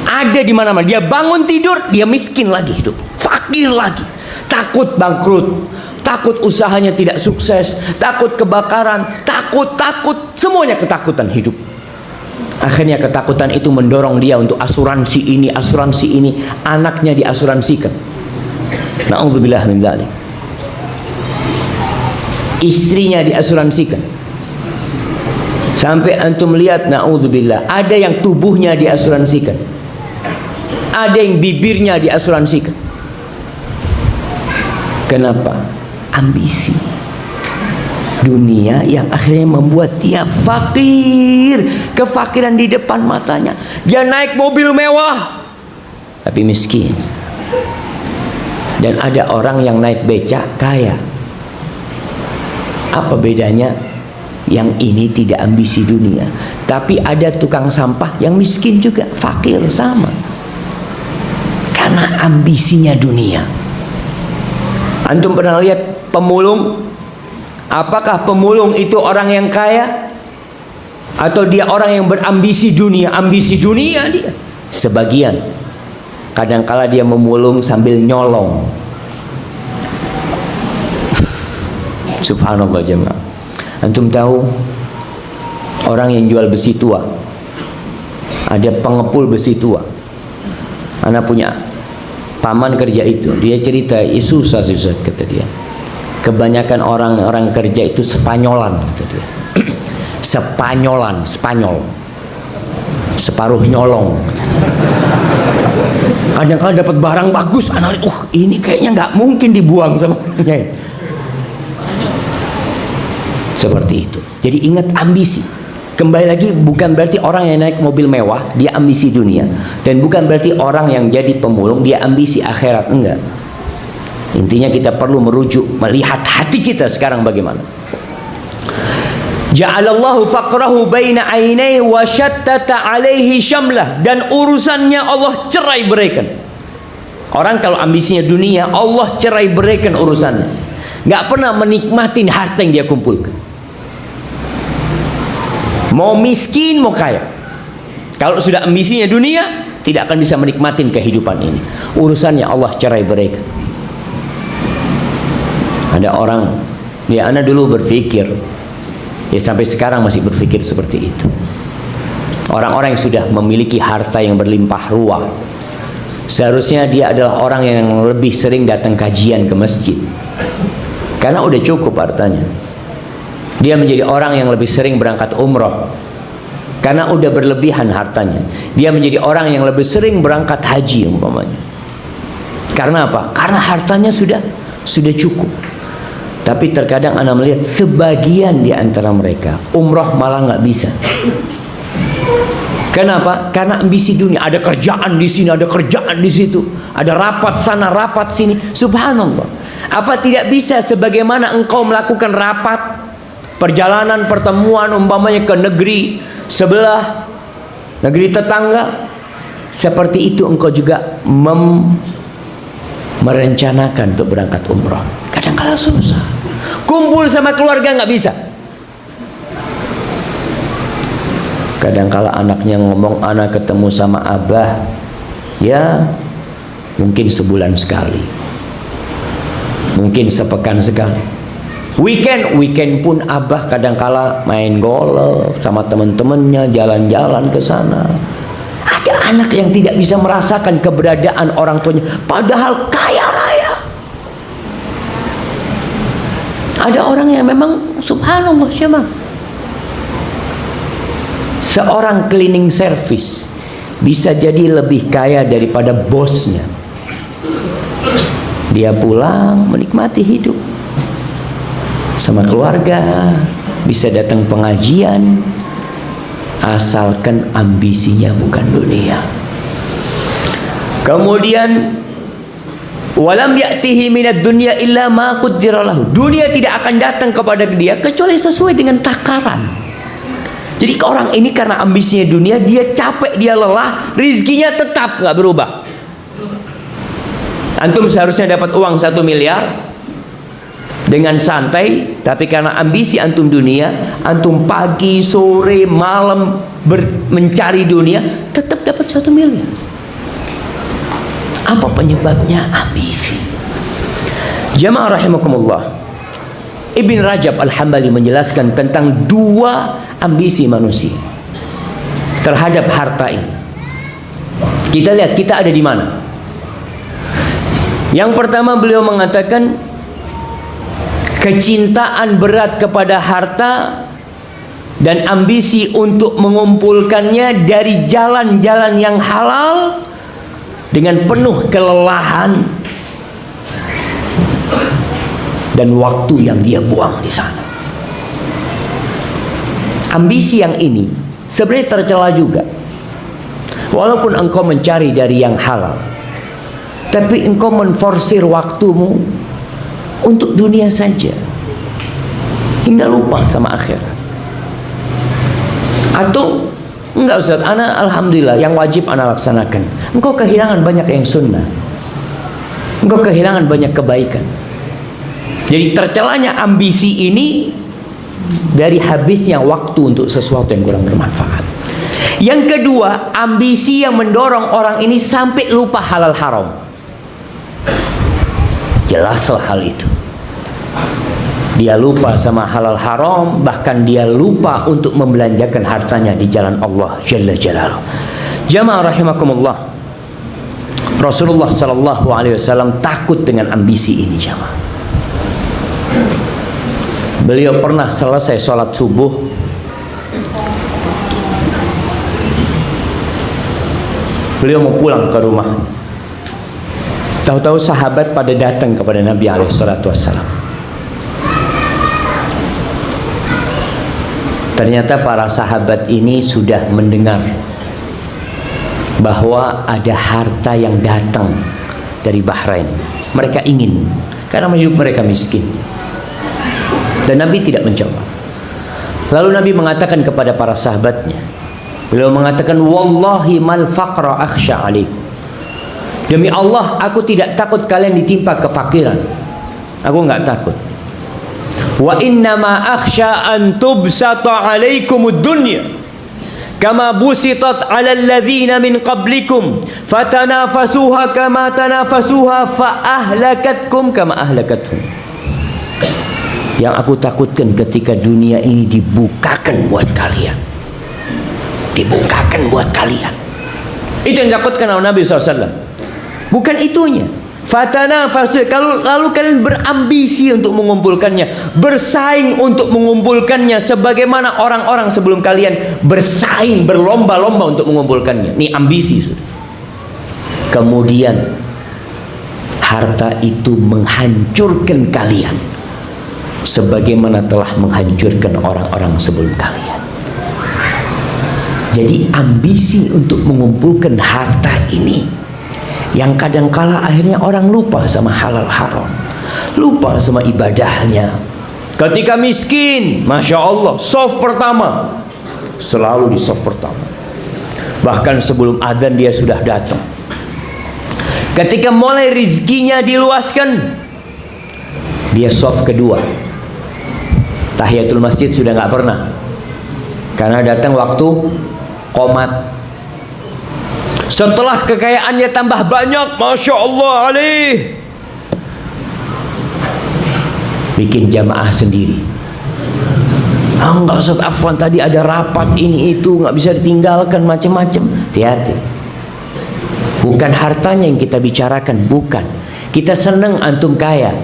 Ada di mana-mana. Dia bangun tidur, dia miskin lagi hidup, fakir lagi, takut bangkrut, takut usahanya tidak sukses, takut kebakaran, takut semuanya ketakutan hidup. Akhirnya ketakutan itu mendorong dia untuk asuransi ini, anaknya diasuransikan. Na'udzubillah min dzalik. Istrinya diasuransikan. Sampai antum lihat, na'udzubillah, ada yang tubuhnya diasuransikan, ada yang bibirnya diasuransikan. Kenapa? Ambisi dunia yang akhirnya membuat dia fakir. Kefakiran di depan matanya. Dia naik mobil mewah tapi miskin. Dan ada orang yang naik becak kaya. Apa bedanya? Yang ini tidak ambisi dunia, tapi ada tukang sampah yang miskin juga, fakir sama, karena ambisinya dunia. Antum pernah lihat pemulung? Apakah pemulung itu orang yang kaya? Atau dia orang yang berambisi dunia? Ambisi dunia dia. Sebagian. Kadangkala dia memulung sambil nyolong. Subhanallah jemaah. Antum tahu orang yang jual besi tua, ada pengepul besi tua. Anak punya paman kerja itu, dia cerita, susah kata dia. Kebanyakan orang-orang kerja itu Spanyolan kata dia. Spanyol, separuh nyolong. Kadang-kadang dapat barang bagus, anak, ini kayaknya nggak mungkin dibuang sama orangnya. Seperti itu. Jadi ingat ambisi. Kembali lagi, bukan berarti orang yang naik mobil mewah dia ambisi dunia, dan bukan berarti orang yang jadi pemulung dia ambisi akhirat. Enggak. Intinya kita perlu merujuk, melihat hati kita sekarang bagaimana. Ja'alallahu faqrahu baina ainai wa syattata alaihi syamlah. Dan urusannya Allah cerai beraikan. Orang kalau ambisinya dunia, Allah cerai beraikan urusannya. Nggak pernah menikmati harta yang dia kumpulkan. Mau miskin mau kaya, kalau sudah ambisinya dunia, tidak akan bisa menikmati kehidupan ini. Urusannya Allah cerai beraikan. Ada orang, ya anak dulu berpikir, ya sampai sekarang masih berpikir seperti itu. Orang-orang yang sudah memiliki harta yang berlimpah ruah, seharusnya dia adalah orang yang lebih sering datang kajian ke masjid, karena udah cukup hartanya. Dia menjadi orang yang lebih sering berangkat umroh, karena udah berlebihan hartanya. Dia menjadi orang yang lebih sering berangkat haji umpamanya. Karena apa? Karena hartanya sudah cukup. Tapi terkadang Anda melihat sebagian di antara mereka umroh malah nggak bisa. Kenapa? Karena ambisi dunia. Ada kerjaan di sini, ada kerjaan di situ, ada rapat sana, rapat sini. Subhanallah. Apa tidak bisa sebagaimana engkau melakukan rapat, perjalanan, pertemuan umpamanya ke negeri sebelah, negeri tetangga, seperti itu engkau juga merencanakan untuk berangkat umrah. Kadang-kala susah. Kumpul sama keluarga nggak bisa. Kadang-kala anaknya ngomong, anak ketemu sama abah, ya mungkin sebulan sekali, mungkin sepekan sekali. Weekend pun abah kadang-kala main golf sama teman-temannya, jalan-jalan ke sana. Ada anak yang tidak bisa merasakan keberadaan orang tuanya, padahal kaya raya. Ada orang yang memang subhanallah syemah, seorang cleaning service bisa jadi lebih kaya daripada bosnya. Dia pulang menikmati hidup sama keluarga, bisa datang pengajian, asalkan ambisinya bukan dunia. Kemudian walam ya'tihi minad dunya illa ma qaddara lahu. Dunia tidak akan datang kepada dia kecuali sesuai dengan takaran. Jadi orang ini karena ambisinya dunia, dia capek, dia lelah, rizkinya tetap nggak berubah. Antum seharusnya dapat uang 1 miliar dengan santai, tapi karena ambisi antum dunia, antum pagi, sore, malam mencari dunia, tetap dapat 1 miliar. Apa penyebabnya? Ambisi. Jamaah rahimakumullah, Ibn Rajab Al-Hambali menjelaskan tentang 2 ambisi manusia terhadap harta ini. Kita lihat kita ada di mana. Yang pertama beliau mengatakan kecintaan berat kepada harta dan ambisi untuk mengumpulkannya dari jalan-jalan yang halal dengan penuh kelelahan dan waktu yang dia buang di sana. Ambisi yang ini sebenarnya tercela juga. Walaupun engkau mencari dari yang halal, tapi engkau menforsir waktumu untuk dunia saja hingga lupa sama akhirat. Atau enggak Ustaz, ana alhamdulillah yang wajib ana laksanakan. Engkau kehilangan banyak yang sunnah, engkau kehilangan banyak kebaikan. Jadi tercelanya ambisi ini dari habisnya waktu untuk sesuatu yang kurang bermanfaat. Yang kedua, ambisi yang mendorong orang ini sampai lupa halal haram. Jelaslah hal itu. Dia lupa sama halal haram, bahkan dia lupa untuk membelanjakan hartanya di jalan Allah Jalla Jalaluhu. Jamaah rahimakumullah, Rasulullah sallallahu alaihi wasallam takut dengan ambisi ini jamaah. Beliau pernah selesai sholat subuh, beliau mau pulang ke rumah. Tahu-tahu sahabat pada datang kepada Nabi SAW. Ternyata para sahabat ini sudah mendengar bahwa ada harta yang datang dari Bahrain. Mereka ingin, karena hidup mereka miskin. Dan Nabi tidak menjawab. Lalu Nabi mengatakan kepada para sahabatnya, beliau mengatakan, wallahi mal faqra akhsha alaikum. Demi Allah, aku tidak takut kalian ditimpa kefakiran. Aku enggak takut. Wa innama akhsha an tubsata alaikumud dunya kama busitat ala alladhina min qablikum fatanafasuha kama tanafasuha fa ahlakatkum kama ahlakathum. Yang aku takutkan ketika dunia ini dibukakan buat kalian. Dibukakan buat kalian. Itu yang ditakutkan oleh Nabi SAW. Bukan itunya. Fatanafasu, lalu kalian berambisi untuk mengumpulkannya, bersaing untuk mengumpulkannya, sebagaimana orang-orang sebelum kalian bersaing, berlomba-lomba untuk mengumpulkannya. Ini ambisi. Kemudian harta itu menghancurkan kalian, sebagaimana telah menghancurkan orang-orang sebelum kalian. Jadi ambisi untuk mengumpulkan harta ini, yang kadangkala akhirnya orang lupa sama halal haram, lupa sama ibadahnya. Ketika miskin, Masya Allah, soft pertama, selalu di soft pertama. Bahkan sebelum adzan dia sudah datang. Ketika mulai rizkinya diluaskan, dia soft kedua. Tahiyatul masjid sudah nggak pernah, karena datang waktu qomat. Setelah kekayaannya tambah banyak, Masya Allah alaih, bikin jamaah sendiri. Enggak, Ustaz Afwan, tadi ada rapat ini itu, nggak bisa ditinggalkan, macam-macam. Hati-hati. Bukan hartanya yang kita bicarakan, bukan. Kita senang antum kaya,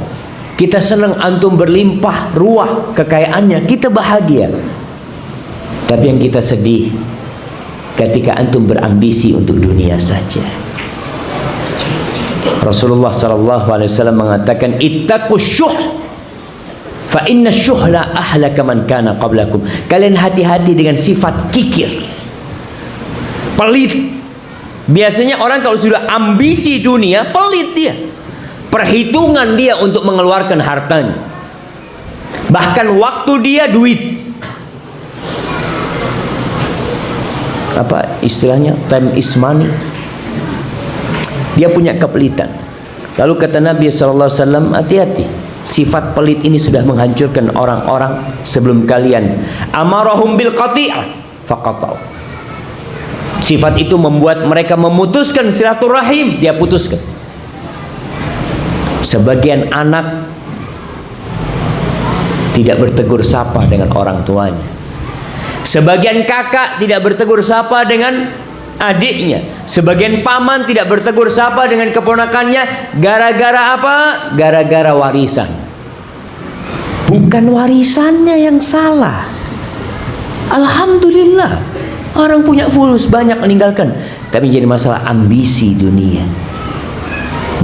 kita senang antum berlimpah ruah kekayaannya, kita bahagia. Tapi yang kita sedih ketika antum berambisi untuk dunia saja. Rasulullah SAW mengatakan, ittaqus syuh fa inna syuhla ahlaka man kana qablakum. Kalian hati-hati dengan sifat kikir, pelit. Biasanya orang kalau sudah ambisi dunia, pelit dia. Perhitungan dia untuk mengeluarkan hartanya, bahkan waktu dia duit. Apa istilahnya? Time is money. Dia punya kepelitan. Lalu kata Nabi SAW, hati-hati, sifat pelit ini sudah menghancurkan orang-orang sebelum kalian. Amarahum bil qati'ah faqata'u. Sifat itu membuat mereka memutuskan silaturahim, dia putuskan. Sebagian anak tidak bertegur sapa dengan orang tuanya. Sebagian kakak tidak bertegur sapa dengan adiknya. Sebagian paman tidak bertegur sapa dengan keponakannya. Gara-gara apa? Gara-gara warisan. Bukan warisannya yang salah. Alhamdulillah, orang punya fulus banyak meninggalkan. Tapi jadi masalah ambisi dunia,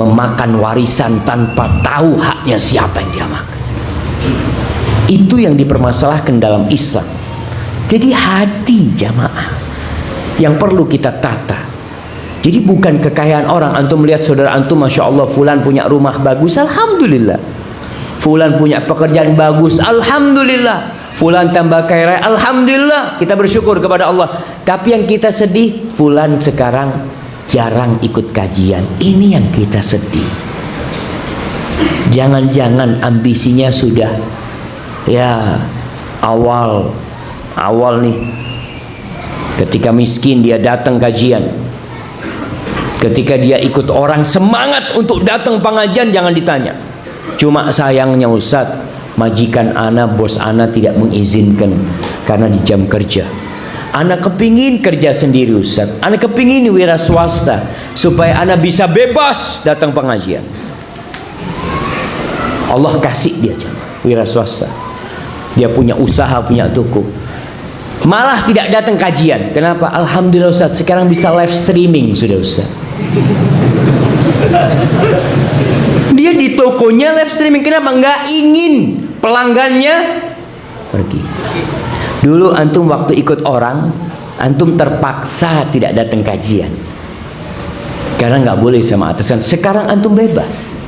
memakan warisan tanpa tahu haknya siapa yang dia makan. Itu yang dipermasalahkan dalam Islam. Jadi hati jamaah yang perlu kita tata. Jadi bukan kekayaan orang. Antum melihat saudara antum, Masya Allah, fulan punya rumah bagus, Alhamdulillah. Fulan punya pekerjaan bagus, Alhamdulillah. Fulan tambah kaya raya, Alhamdulillah. Kita bersyukur kepada Allah. Tapi yang kita sedih, fulan sekarang jarang ikut kajian. Ini yang kita sedih. Jangan-jangan ambisinya sudah, ya, awal nih, ketika miskin dia datang kajian, ketika dia ikut orang semangat untuk datang pengajian, jangan ditanya. Cuma sayangnya Ustaz, majikan ana, bos ana tidak mengizinkan karena di jam kerja. Ana kepingin kerja sendiri Ustaz, ana kepingin wira swasta supaya ana bisa bebas datang pengajian. Allah kasih dia wira swasta, dia punya usaha, punya toko, malah tidak datang kajian. Kenapa? Alhamdulillah Ustaz, sekarang bisa live streaming sudah Ustaz. Dia di tokonya live streaming. Kenapa? Nggak ingin pelanggannya pergi. Dulu antum waktu ikut orang, antum terpaksa tidak datang kajian karena nggak boleh sama atasan. Sekarang antum bebas.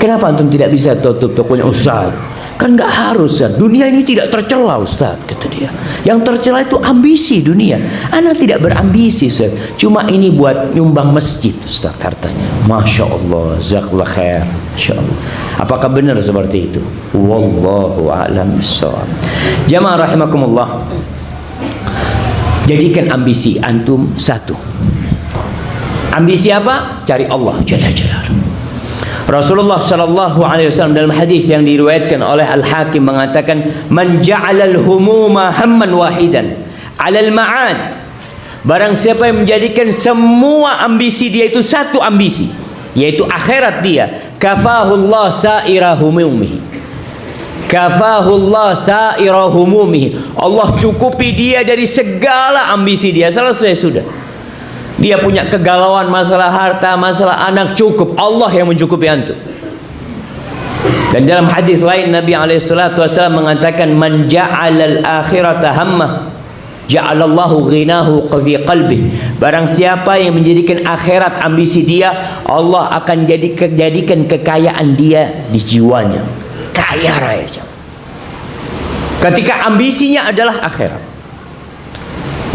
Kenapa antum tidak bisa tutup tokonya? Ustaz, Kan nggak harus ya. Dunia ini tidak tercela Ustaz, kata dia. Yang tercela itu ambisi dunia. Ana tidak berambisi Ustaz. Cuma ini buat nyumbang masjid Ustaz hartanya. Masya Allah, jazakallah khair. Masya Allah. Apakah benar seperti itu? Wallahu a'lam bishawab. Jamaah rahimakumullah. Jadikan ambisi antum satu. Ambisi apa? Cari Allah Jalla Jalaluhu. Rasulullah sallallahu alaihi wasallam dalam hadis yang diriwayatkan oleh Al-Hakim mengatakan, "Man ja'ala al-humuma hamman wahidan 'ala al-ma'ad." Barang siapa yang menjadikan semua ambisi dia itu satu ambisi, yaitu akhirat dia, kafahullah sa'ira humumihi. Kafahullah sa'ira humumihi. Allah cukupi dia dari segala ambisi dia. Selesai sudah. Dia punya kegalauan masalah harta, masalah anak, cukup Allah yang mencukupi antum. Dan dalam hadis lain Nabi SAW mengatakan, man ja'alal akhirata hammah ja'alallahu ghinahu fi qalbih. Barang siapa yang menjadikan akhirat ambisi dia, Allah akan jadikan kekayaan dia di jiwanya. Kaya raya. Ketika ambisinya adalah akhirat.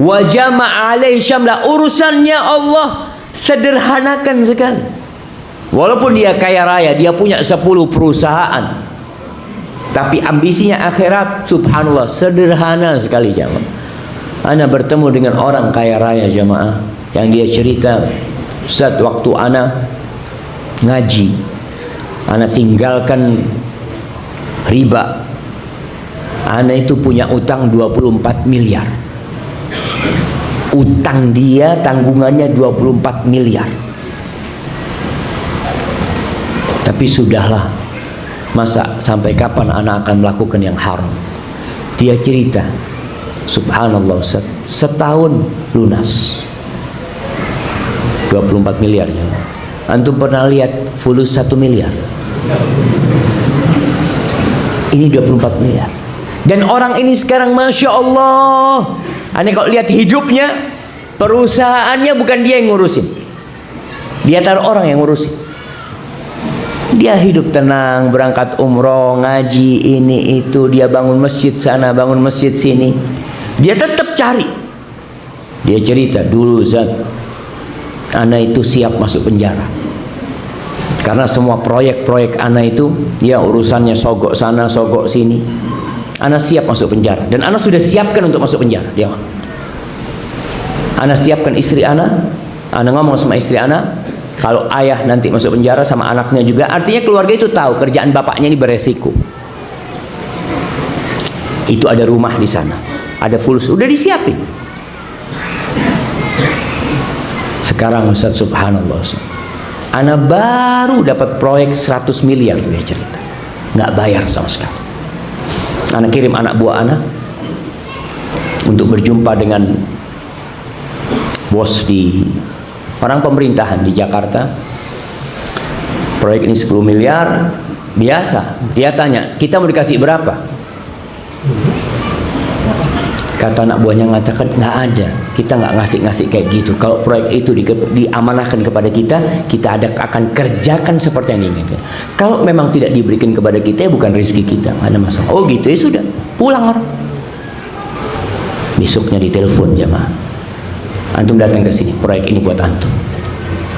Wa jama'a alaihi syamla, urusannya Allah sederhanakan sekali. Walaupun dia kaya raya, dia punya 10 perusahaan, tapi ambisinya akhirat, subhanallah, sederhana sekali jamaah. Ana bertemu dengan orang kaya raya jamaah, yang dia cerita, Ustaz, waktu ana ngaji, ana tinggalkan riba. Ana itu punya utang 24 miliar. Utang dia, tanggungannya 24 miliar. Tapi sudahlah, masa sampai kapan anak akan melakukan yang haram? Dia cerita, subhanallah Ustaz, setahun lunas 24 miliar ya. Antum pernah lihat fulus 1 miliar? Ini 24 miliar. Dan orang ini sekarang Masya Allah, aneh kalau lihat hidupnya, perusahaannya bukan dia yang ngurusin, dia taruh orang yang ngurusin. Dia hidup tenang, berangkat umroh, ngaji, ini itu, dia bangun masjid sana, bangun masjid sini. Dia tetap cari. Dia cerita, dulu Zat, ana itu siap masuk penjara. Karena semua proyek-proyek ana itu, ya urusannya sogok sana, sogok sini. Ana siap masuk penjara, dan ana sudah siapkan untuk masuk penjara. Dia, ana siapkan istri ana ngomong sama istri ana, kalau ayah nanti masuk penjara sama anaknya juga, artinya keluarga itu tahu kerjaan bapaknya ini beresiko. Itu ada rumah di sana, ada fulus, udah disiapin. Sekarang Ustaz, subhanallah Ustaz, ana baru dapat proyek 100 miliar, dia cerita, nggak bayar sama sekali. Ana kirim anak buah ana untuk berjumpa dengan bos di orang pemerintahan di Jakarta. Proyek ini 10 miliar. Biasa, dia tanya, kita mau dikasih berapa? Kata anak buahnya, mengatakan, nggak ada, kita nggak ngasih kayak gitu. Kalau proyek itu diamanahkan kepada kita, kita akan kerjakan seperti yang diinginkan. Kalau memang tidak diberikan kepada kita, ya bukan rezeki kita, nggak ada masalah. Oh gitu, ya sudah, pulang orang. Besoknya ditelepon jamaah, antum datang ke sini, proyek ini buat antum.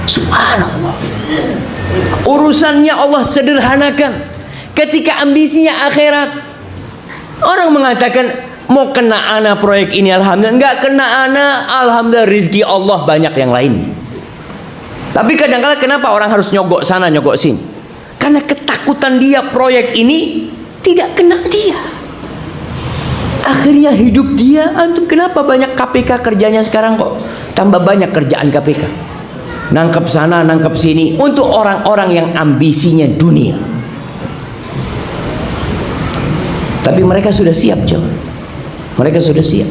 Subhanallah, urusannya Allah sederhanakan. Ketika ambisinya akhirat, orang mengatakan, mau kena ana proyek ini alhamdulillah, enggak kena ana alhamdulillah, rizki Allah banyak yang lain. Tapi kadang-kadang kenapa orang harus nyogok sana nyogok sini? Karena ketakutan dia proyek ini tidak kena dia. Akhirnya hidup dia, antum kenapa banyak KPK kerjanya sekarang kok tambah banyak kerjaan KPK? Nangkep sana, nangkep sini, untuk orang-orang yang ambisinya dunia. Tapi mereka sudah siap jawab. Mereka sudah siap.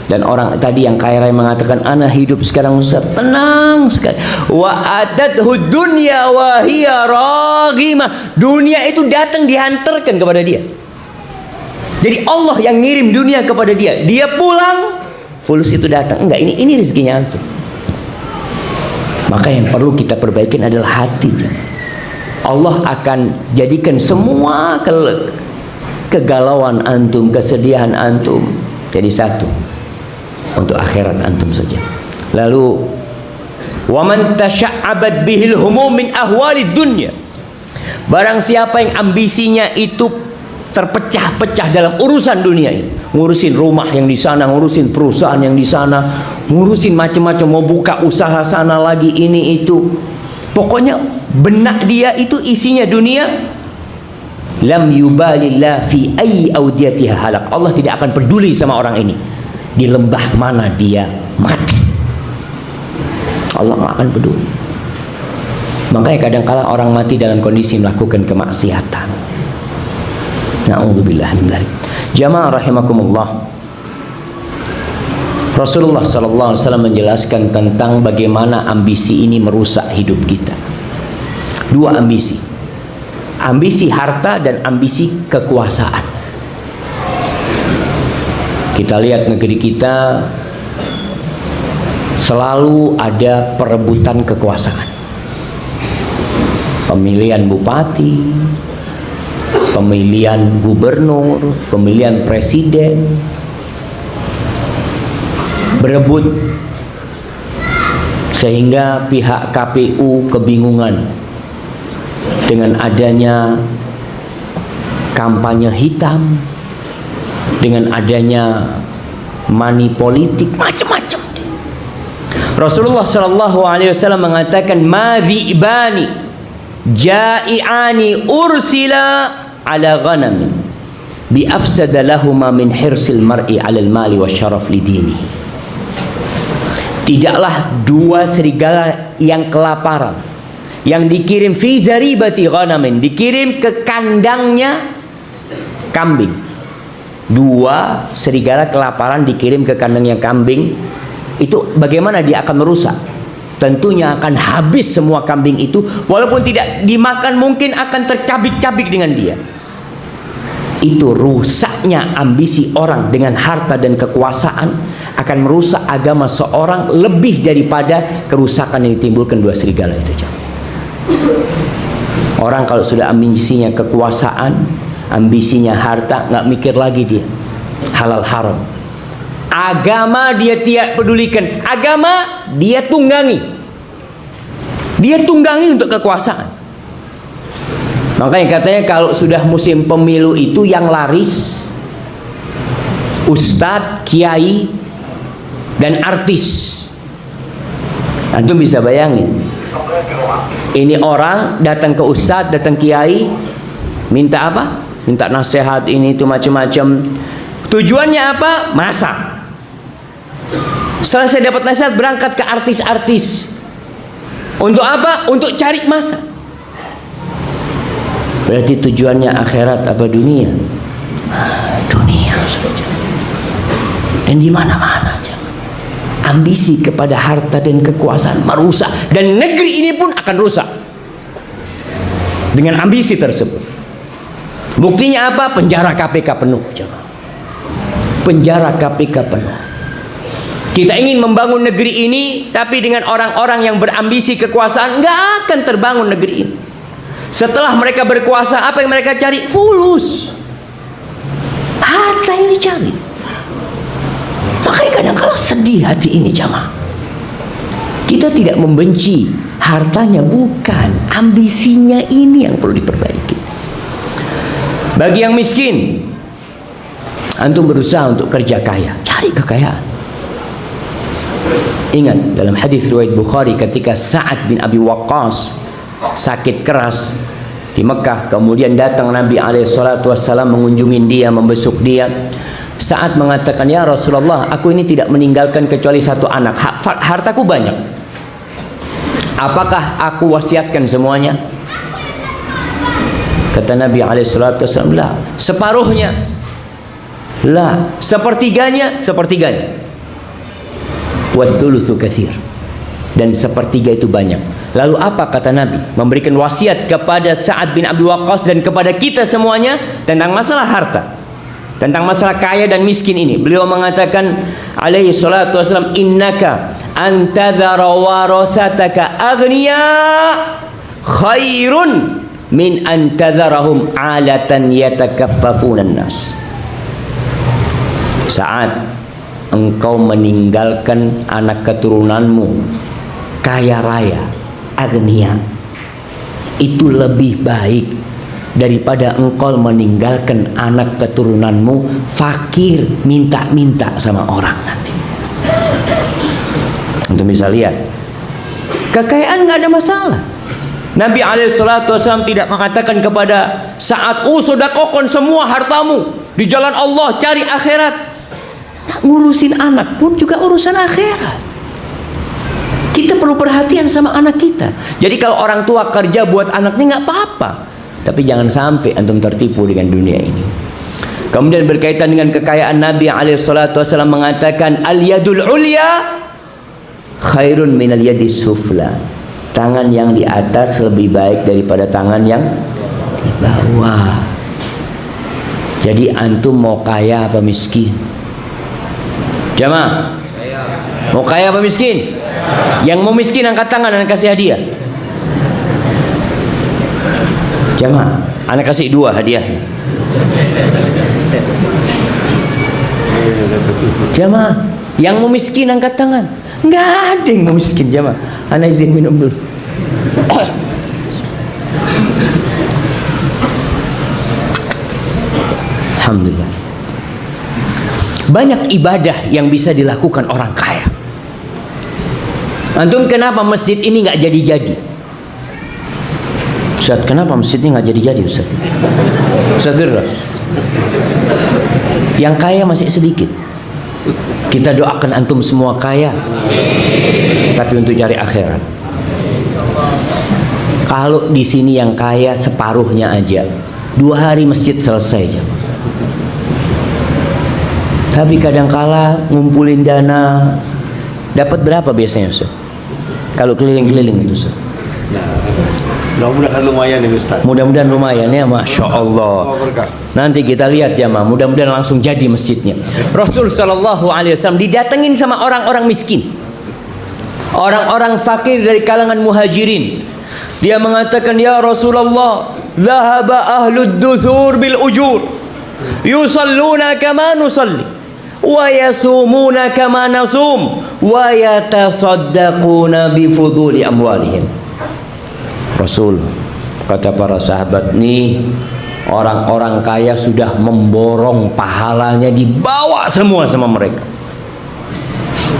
Dan orang tadi yang kaya raya mengatakan, ana hidup sekarang Ustaz tenang sekali. Wa atathu dunya wa hiya raghimah. Dunia itu datang dihantarkan kepada dia. Jadi Allah yang ngirim dunia kepada dia. Dia pulang, fulus itu datang. Enggak, ini rezekinya antum. Maka yang perlu kita perbaikin adalah hati. Allah akan jadikan semua kegalauan antum, kesedihan antum jadi satu untuk akhirat antum saja. Lalu wa man tasya'abat bihil humum min ahwalid dunya, barang siapa yang ambisinya itu terpecah-pecah dalam urusan dunia ini, ngurusin rumah yang di sana, ngurusin perusahaan yang di sana, ngurusin macam-macam, mau buka usaha sana lagi, ini itu, pokoknya benak dia itu isinya dunia. Lam yubalillah fi ayyi awdiyatiha halak, Allah tidak akan peduli sama orang ini di lembah mana dia mati, Allah nggak akan peduli. Makanya kadang-kala orang mati dalam kondisi melakukan kemaksiatan. Na'udzubillah min dzalik. Jamaah rahimakumullah, Rasulullah sallallahu alaihi wasallam menjelaskan tentang bagaimana ambisi ini merusak hidup kita. Dua ambisi, ambisi harta dan ambisi kekuasaan. Kita lihat negeri kita selalu ada perebutan kekuasaan, pemilihan bupati, pemilihan gubernur, pemilihan presiden, berebut, sehingga pihak KPU kebingungan dengan adanya kampanye hitam, dengan adanya money politik, macam-macam. Rasulullah sallallahu alaihi wasallam mengatakan, madhi'bani ja'i'ani ursila ala ghanamin bi afsada lahuma min hirsil mar'i 'ala al-mali wasyaraf lidinihi. Tidaklah dua serigala yang kelaparan yang dikirim fi zaribati ghanamin, dikirim ke kandangnya kambing. Dua serigala kelaparan dikirim ke kandangnya kambing, itu bagaimana dia akan merusak? Tentunya akan habis semua kambing itu, walaupun tidak dimakan mungkin akan tercabik-cabik dengan dia. Itu rusaknya ambisi orang dengan harta dan kekuasaan akan merusak agama seorang lebih daripada kerusakan yang ditimbulkan dua serigala itu. Orang kalau sudah ambisinya kekuasaan, ambisinya harta, nggak mikir lagi dia halal haram. Agama dia tidak pedulikan, agama dia tunggangi. Dia tunggangi untuk kekuasaan. Makanya katanya kalau sudah musim pemilu itu yang laris ustadz, kiai, dan artis. Antum bisa bayangin, ini orang datang ke ustadz, datang kiai, minta apa? Minta nasihat ini itu macam-macam. Tujuannya apa? Masa. Selesai dapat nasihat berangkat ke artis-artis. Untuk apa? Untuk cari masa. Berarti tujuannya akhirat apa dunia? Dunia saja. Dan di mana-mana aja. Ambisi kepada harta dan kekuasaan merusak, dan negeri ini pun akan rusak dengan ambisi tersebut. Buktinya apa? Penjara KPK penuh. Penjara KPK penuh. Kita ingin membangun negeri ini, tapi dengan orang-orang yang berambisi kekuasaan, nggak akan terbangun negeri ini. Setelah mereka berkuasa, apa yang mereka cari? Fulus, harta yang dicari. Makanya kadang-kadang sedih hati ini jamaah. Kita tidak membenci hartanya, bukan, ambisinya ini yang perlu diperbaiki. Bagi yang miskin, antum berusaha untuk kerja kaya, cari kekayaan. Ingat dalam hadis riwayat Bukhari, ketika Sa'ad bin Abi Waqqas sakit keras di Mekah, kemudian datang Nabi SAW mengunjungi dia, membesuk dia. Sa'ad mengatakan, ya Rasulullah, aku ini tidak meninggalkan kecuali satu anak, hartaku banyak. Apakah aku wasiatkan semuanya? Kata Nabi SAW, lah, separuhnya, lah, sepertiganya, wathuluthu katsir, dan sepertiga itu banyak. Lalu apa kata Nabi? Memberikan wasiat kepada Sa'ad bin Abi Waqqas dan kepada kita semuanya tentang masalah harta, tentang masalah kaya dan miskin ini. Beliau mengatakan alaihi salatu wassalam, innaka antadhara warasataka aghniya khairun min an tadharahum alatan yatakaffafuna nas. Saat engkau meninggalkan anak keturunanmu kaya raya, agnia, itu lebih baik daripada engkau meninggalkan anak keturunanmu fakir, minta-minta sama orang nanti. Untuk bisa lihat, kekayaan nggak ada masalah. Nabi SAW tidak mengatakan kepada saat sedekahkan semua hartamu di jalan Allah, cari akhirat. Ngurusin anak pun juga urusan akhirat. Kita perlu perhatian sama anak kita. Jadi kalau orang tua kerja buat anaknya nggak apa-apa, tapi jangan sampai antum tertipu dengan dunia ini. Kemudian berkaitan dengan kekayaan, Nabi SAW mengatakan al-yadul ulya khairun minal yadis sufla. Tangan yang di atas lebih baik daripada tangan yang di bawah. Jadi antum mau kaya apa miskin? Jamaah, mau kaya apa miskin? Yang mau miskin angkat tangan, anak kasih hadiah. Jamaah, anak kasih 2 hadiah. Jamaah, yang mau miskin angkat tangan. Nggak ada yang mau miskin, jamaah. Anak izin minum dulu. Alhamdulillah. Banyak ibadah yang bisa dilakukan orang kaya. Antum, kenapa masjid ini nggak jadi-jadi? Ustaz, kenapa masjid ini nggak jadi-jadi, Ustaz? Ustaz Firdaus, yang kaya masih sedikit. Kita doakan antum semua kaya, tapi untuk cari akhirat. Kalau di sini yang kaya separuhnya aja, 2 hari masjid selesai aja. Tapi kadangkala ngumpulin dana, dapat berapa biasanya, Ustaz? Kalau keliling-keliling itu, Ustaz? Mudah-mudahan lumayan ini, Ustaz. Mudah-mudahan lumayan ya, Masya Allah. Nanti kita lihat ya, mudah-mudahan langsung jadi masjidnya. Rasul Shallallahu Alaihi Wasallam didatengin sama orang-orang miskin, orang-orang fakir dari kalangan muhajirin. Dia mengatakan, ya Rasulullah, dhahaba ahlud duthur bil ujur, yusalluna kama nusalli, wa yasumuna kama nasum, wa yatasaddaquna bi fuduli amwalihim. Rasul, kata para sahabat, nih orang-orang kaya sudah memborong pahalanya, dibawa semua sama mereka.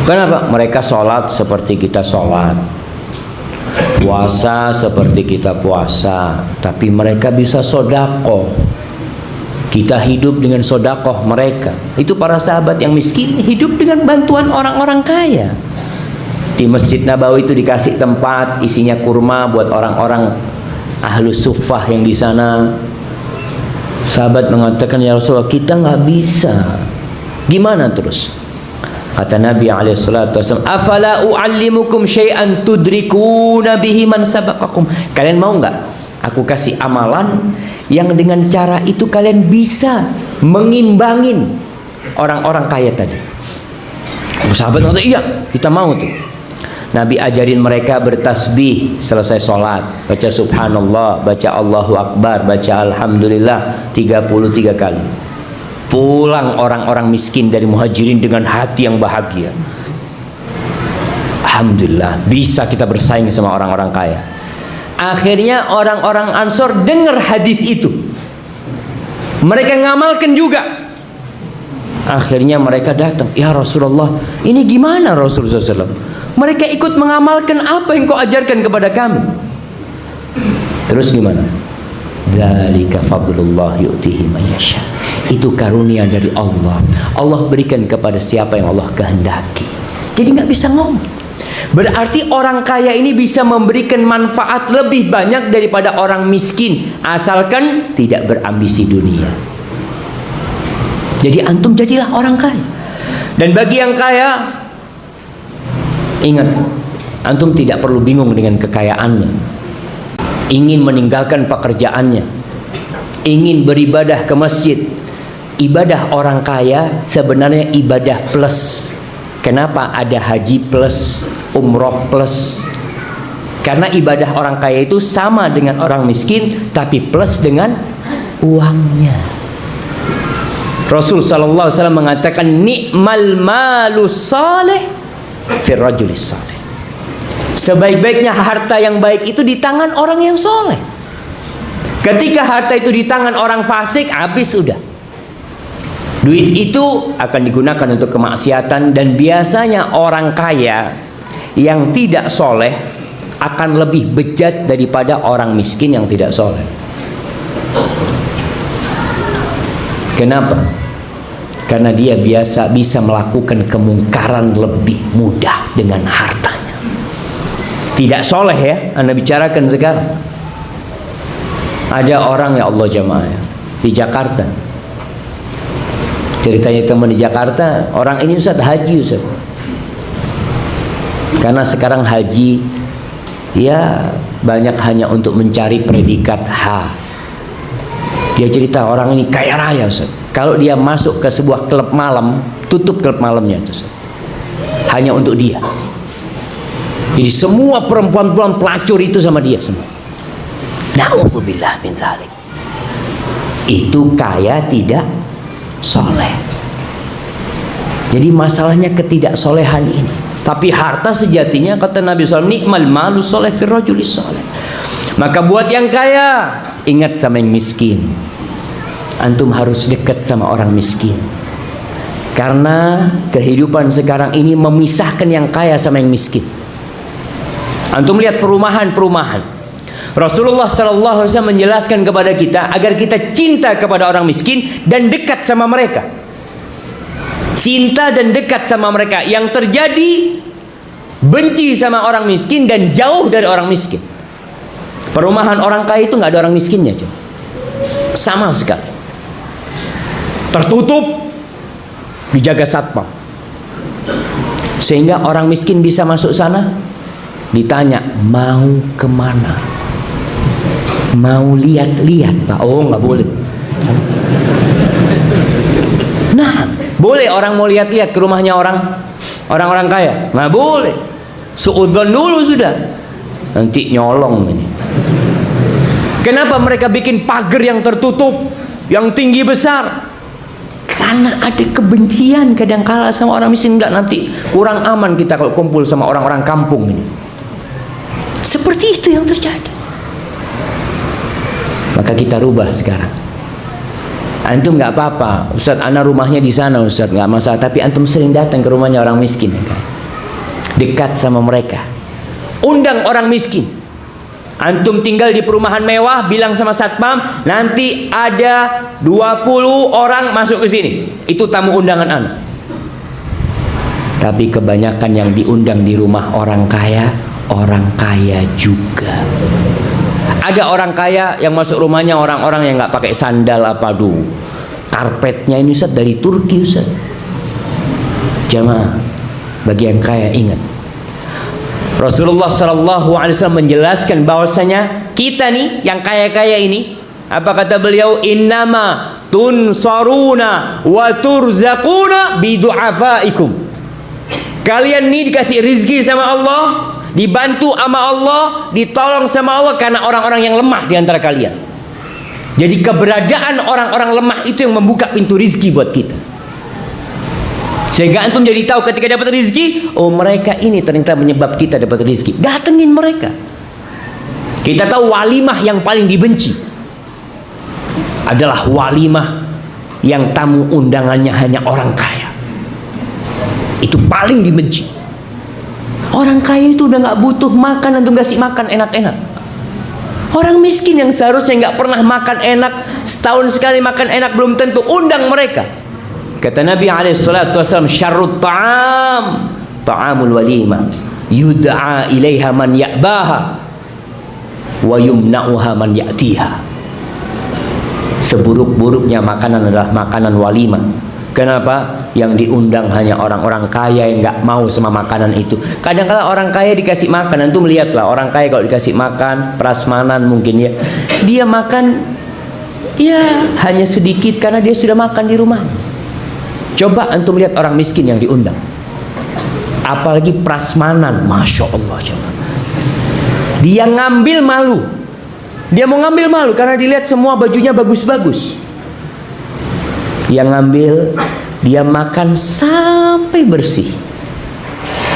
Kenapa? Mereka sholat seperti kita sholat, puasa seperti kita puasa, tapi mereka bisa sodakoh. Kita hidup dengan sodakoh mereka. Itu para sahabat yang miskin hidup dengan bantuan orang-orang kaya. Di Masjid Nabawi itu dikasih tempat isinya kurma buat orang-orang ahlu suffah yang di sana. Sahabat mengatakan, ya Rasulullah, kita nggak bisa. Gimana terus? Kata Nabi SAW, afala u'allimukum syai'an tudrikuna bihi man sabaqakum. Kalian mau nggak aku kasih amalan yang dengan cara itu kalian bisa mengimbangin orang-orang kaya tadi? Sahabat mengatakan, iya, kita mau tuh. Nabi ajarin mereka bertasbih selesai sholat, baca subhanallah, baca Allahu Akbar, baca alhamdulillah 33 kali. Pulang orang-orang miskin dari muhajirin dengan hati yang bahagia. Alhamdulillah, bisa kita bersaing sama orang-orang kaya. Akhirnya orang-orang Ansor dengar hadis itu, mereka ngamalkan juga. Akhirnya mereka datang, ya Rasulullah, ini gimana Rasulullah SAW? Mereka ikut mengamalkan apa yang kau ajarkan kepada kami. Terus gimana? Dzalika fadlullah yu'tihi man yasha. Itu karunia dari Allah. Allah berikan kepada siapa yang Allah kehendaki. Jadi nggak bisa ngomong. Berarti orang kaya ini bisa memberikan manfaat lebih banyak daripada orang miskin, asalkan tidak berambisi dunia. Jadi antum jadilah orang kaya. Dan bagi yang kaya, ingat, antum tidak perlu bingung dengan kekayaannya. Ingin meninggalkan pekerjaannya, ingin beribadah ke masjid. Ibadah orang kaya sebenarnya ibadah plus. Kenapa ada haji plus, umroh plus? Karena ibadah orang kaya itu sama dengan orang miskin, tapi plus dengan uangnya. Rasul sallallahu alaihi wasallam mengatakan, ni'mal malus salih fir rajulis salih. Sebaik-baiknya harta yang baik itu di tangan orang yang soleh. Ketika harta itu di tangan orang fasik, habis sudah. Duit itu akan digunakan untuk kemaksiatan, dan biasanya orang kaya yang tidak soleh akan lebih bejat daripada orang miskin yang tidak soleh. Kenapa? Karena dia biasa bisa melakukan kemungkaran lebih mudah dengan hartanya. Tidak soleh ya, Anda bicarakan sekarang. Ada orang, ya Allah jamaah, di Jakarta. Ceritanya teman di Jakarta, orang ini Ustaz haji Ustaz. Karena sekarang haji ya banyak hanya untuk mencari predikat H. Dia cerita orang ini kaya raya Ustaz. Kalau dia masuk ke sebuah klub malam, tutup klub malamnya itu Ustaz. Hanya untuk dia. Jadi semua perempuan-perempuan pelacur itu sama dia semua. Na'udzubillah min dzalik. Itu kaya tidak soleh. Jadi masalahnya ketidaksolehan ini. Tapi harta sejatinya kata Nabi SAW, ni'mal malu soleh fir rajulis soleh. Maka buat yang kaya, ingat sama yang miskin. Antum harus dekat sama orang miskin. Karena kehidupan sekarang ini memisahkan yang kaya sama yang miskin. Antum lihat perumahan-perumahan. Rasulullah SAW menjelaskan kepada kita agar kita cinta kepada orang miskin dan dekat sama mereka. Cinta dan dekat sama mereka. Yang terjadi benci sama orang miskin dan jauh dari orang miskin. Perumahan orang kaya itu nggak ada orang miskinnya, sama sekali. Tertutup, dijaga satpam. Sehingga orang miskin bisa masuk sana, ditanya mau kemana, mau lihat-lihat Pak. Oh nggak boleh. Nah, boleh orang mau lihat-lihat ke rumahnya orang-orang kaya? Nggak boleh. Suudzon dulu sudah. Nanti nyolong ini. Kenapa mereka bikin pagar yang tertutup, yang tinggi besar? Karena ada kebencian kadangkala sama orang miskin. Enggak, nanti kurang aman kita kalau kumpul sama orang-orang kampung ini. Seperti itu yang terjadi. Maka kita rubah sekarang. Antum nggak apa-apa, Ustaz, ana rumahnya di sana Ustaz, nggak masalah. Tapi antum sering datang ke rumahnya orang miskin, ya kan? Dekat sama mereka. Undang orang miskin. Antum tinggal di perumahan mewah, bilang sama satpam, nanti ada 20 orang masuk ke sini. Itu tamu undangan anak. Tapi kebanyakan yang diundang di rumah orang kaya juga. Ada orang kaya yang masuk rumahnya orang-orang yang nggak pakai sandal apa dulu. Karpetnya ini Ustaz dari Turki Ustaz. Jamaah, bagi yang kaya ingat. Rasulullah SAW menjelaskan bahwasanya kita nih yang kaya-kaya ini, apa kata beliau? Innama tunsaruna wa turzaquna bidu'afaikum. Kalian nih dikasih rizki sama Allah, dibantu sama Allah, ditolong sama Allah karena orang-orang yang lemah di antara kalian. Jadi keberadaan orang-orang lemah itu yang membuka pintu rizki buat kita. Sehingga antum jadi tahu ketika dapat rezeki, oh mereka ini ternyata menyebab kita dapat rezeki. Datengin mereka. Kita tahu walimah yang paling dibenci adalah walimah yang tamu undangannya hanya orang kaya. Itu paling dibenci. Orang kaya itu udah nggak butuh makan, antum kasih makan enak-enak. Orang miskin yang seharusnya nggak pernah makan enak, setahun sekali makan enak belum tentu, undang mereka. Kata Nabi SAW, syarrut ta'am ta'amul walimah yud'a ilaiha man ya'baha wa yumna'uha man ya'tiha. Seburuk-buruknya makanan adalah makanan walimah. Kenapa? Yang diundang hanya orang-orang kaya yang nggak mau sama makanan itu. Kadang-kala orang kaya dikasih makan, antum lihatlah orang kaya kalau dikasih makan prasmanan mungkin ya, dia makan ya hanya sedikit karena dia sudah makan di rumah. Coba antum lihat orang miskin yang diundang, apalagi prasmanan, masya Allah. Dia ngambil malu. Dia mau ngambil malu karena dilihat semua bajunya bagus-bagus. Dia ngambil, dia makan sampai bersih.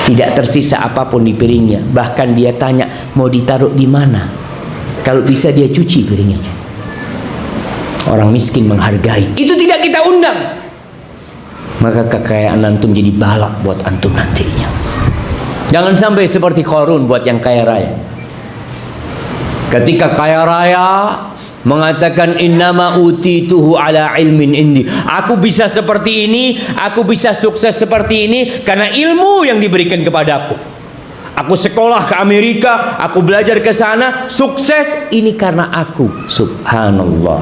Tidak tersisa apapun di piringnya. Bahkan dia tanya, mau ditaruh di mana? Kalau bisa dia cuci piringnya. Orang miskin menghargai. Itu tidak kita undang. Maka kekayaan antum jadi balak buat antum nantinya. Jangan sampai seperti Qarun buat yang kaya raya. Ketika kaya raya mengatakan innama utituhu ala ilmin indi. Aku bisa seperti ini, aku bisa sukses seperti ini karena ilmu yang diberikan kepadaku. Aku sekolah ke Amerika, aku belajar ke sana, sukses ini karena aku. Subhanallah.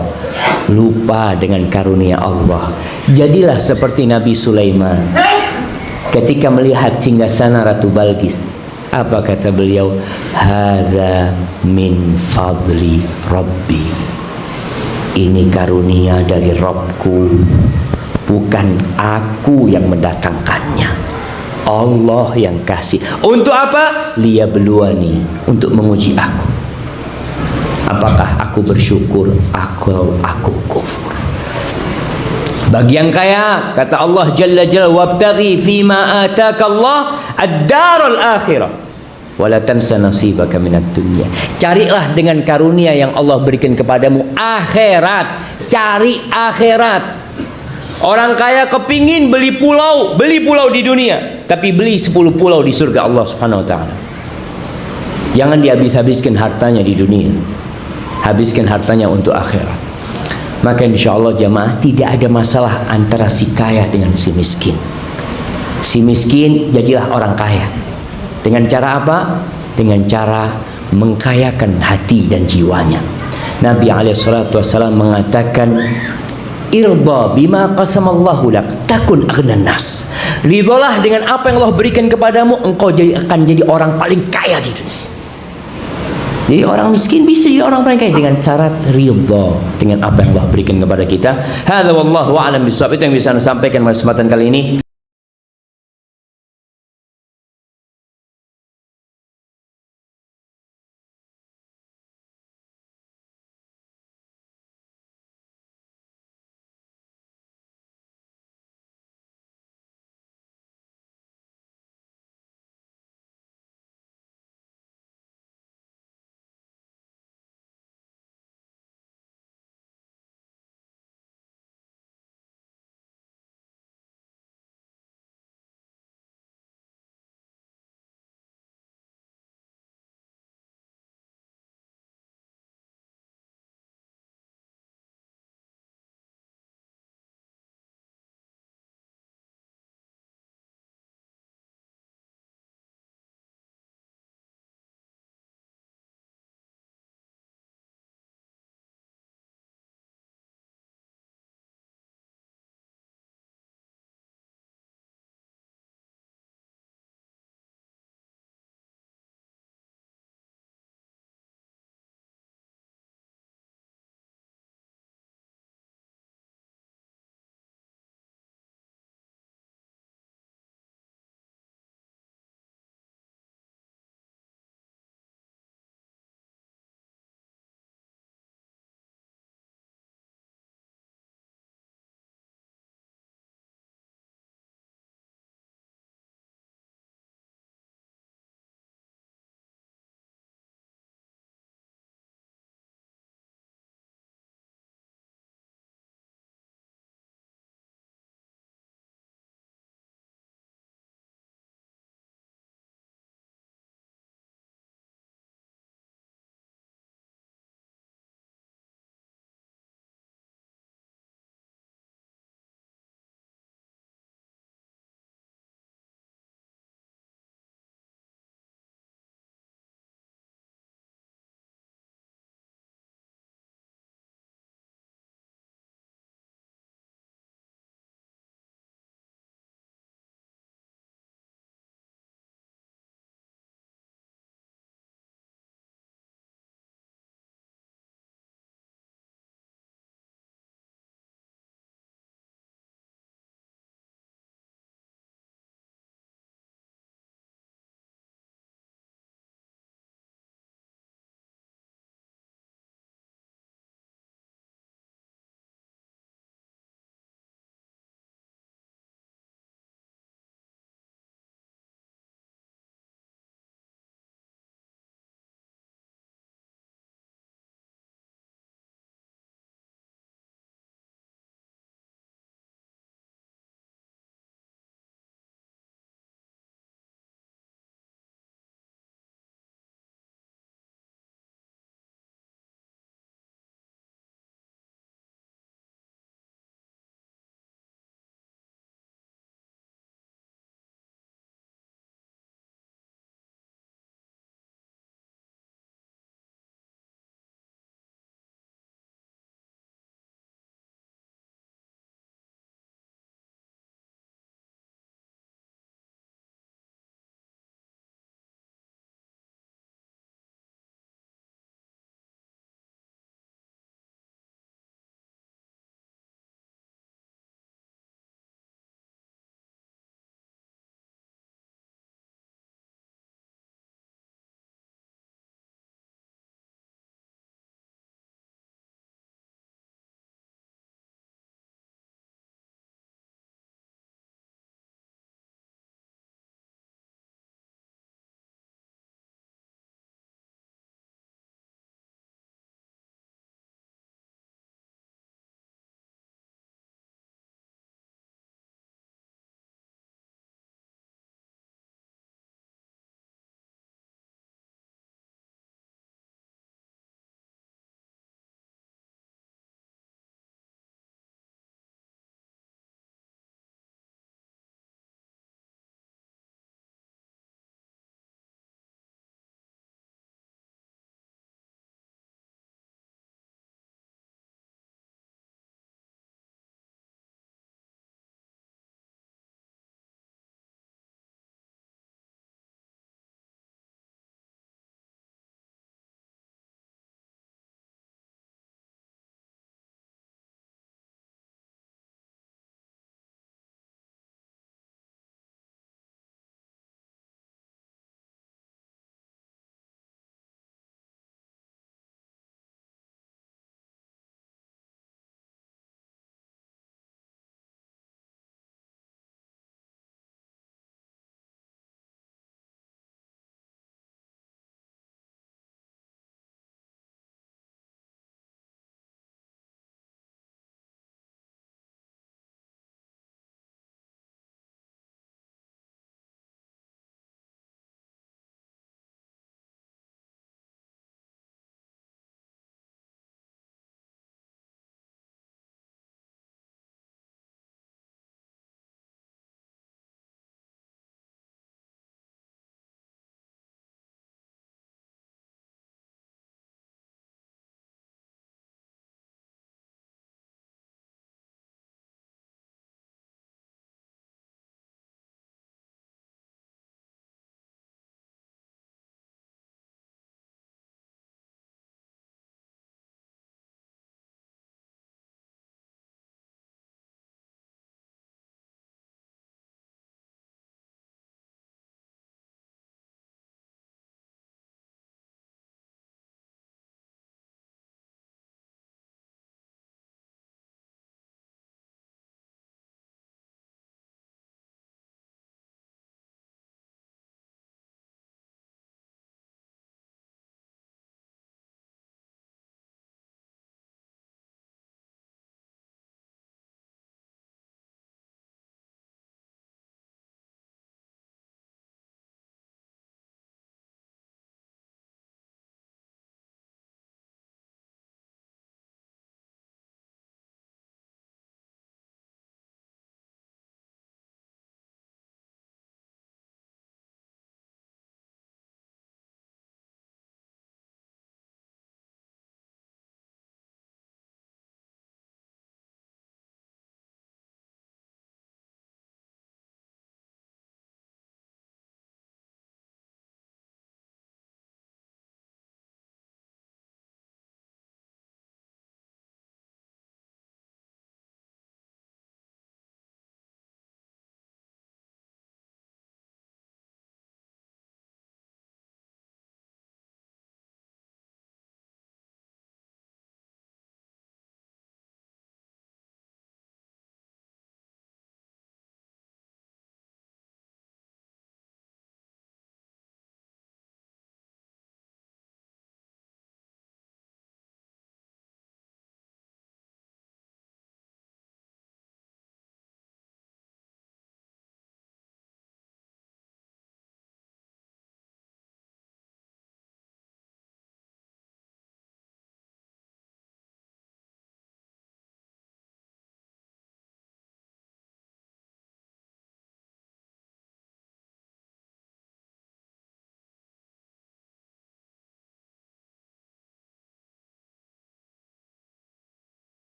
Lupa dengan karunia Allah. Jadilah seperti Nabi Sulaiman. Ketika melihat singgasana Ratu Balqis, apa kata beliau? Hadza min fadli Rabbi. Ini karunia dari Rabbku, bukan aku yang mendatangkannya. Allah yang kasih. Untuk apa? Liyabluwani, untuk menguji aku. Apakah aku bersyukur? Aku kufur. Bagi yang kaya, kata Allah Jalla Jalla, wabtaghi fima ataka Allah ad-darul akhirah wala tansa nasibaka minad dunya. Carilah dengan karunia yang Allah berikan kepadamu akhirat. Cari akhirat. Orang kaya kepingin beli pulau di dunia, tapi beli 10 pulau di surga Allah Subhanahu wa taala. Jangan dihabis-habiskan hartanya di dunia. Habiskan hartanya untuk akhirat. Maka insya Allah jamaah, tidak ada masalah antara si kaya dengan si miskin. Si miskin jadilah orang kaya. Dengan cara apa? Dengan cara mengkayakan hati dan jiwanya. Nabi SAW mengatakan, irba bima qasamallahu lak takun aghnan nas. Ridholah dengan apa yang Allah berikan kepadamu, engkau akan jadi orang paling kaya di dunia. Jadi orang miskin bisa jadi orang paling kaya dengan cara ridha dengan apa yang Allah berikan kepada kita. Hadza wallahu a'lam bishawab. Itu yang bisa saya sampaikan pada kesempatan kali ini.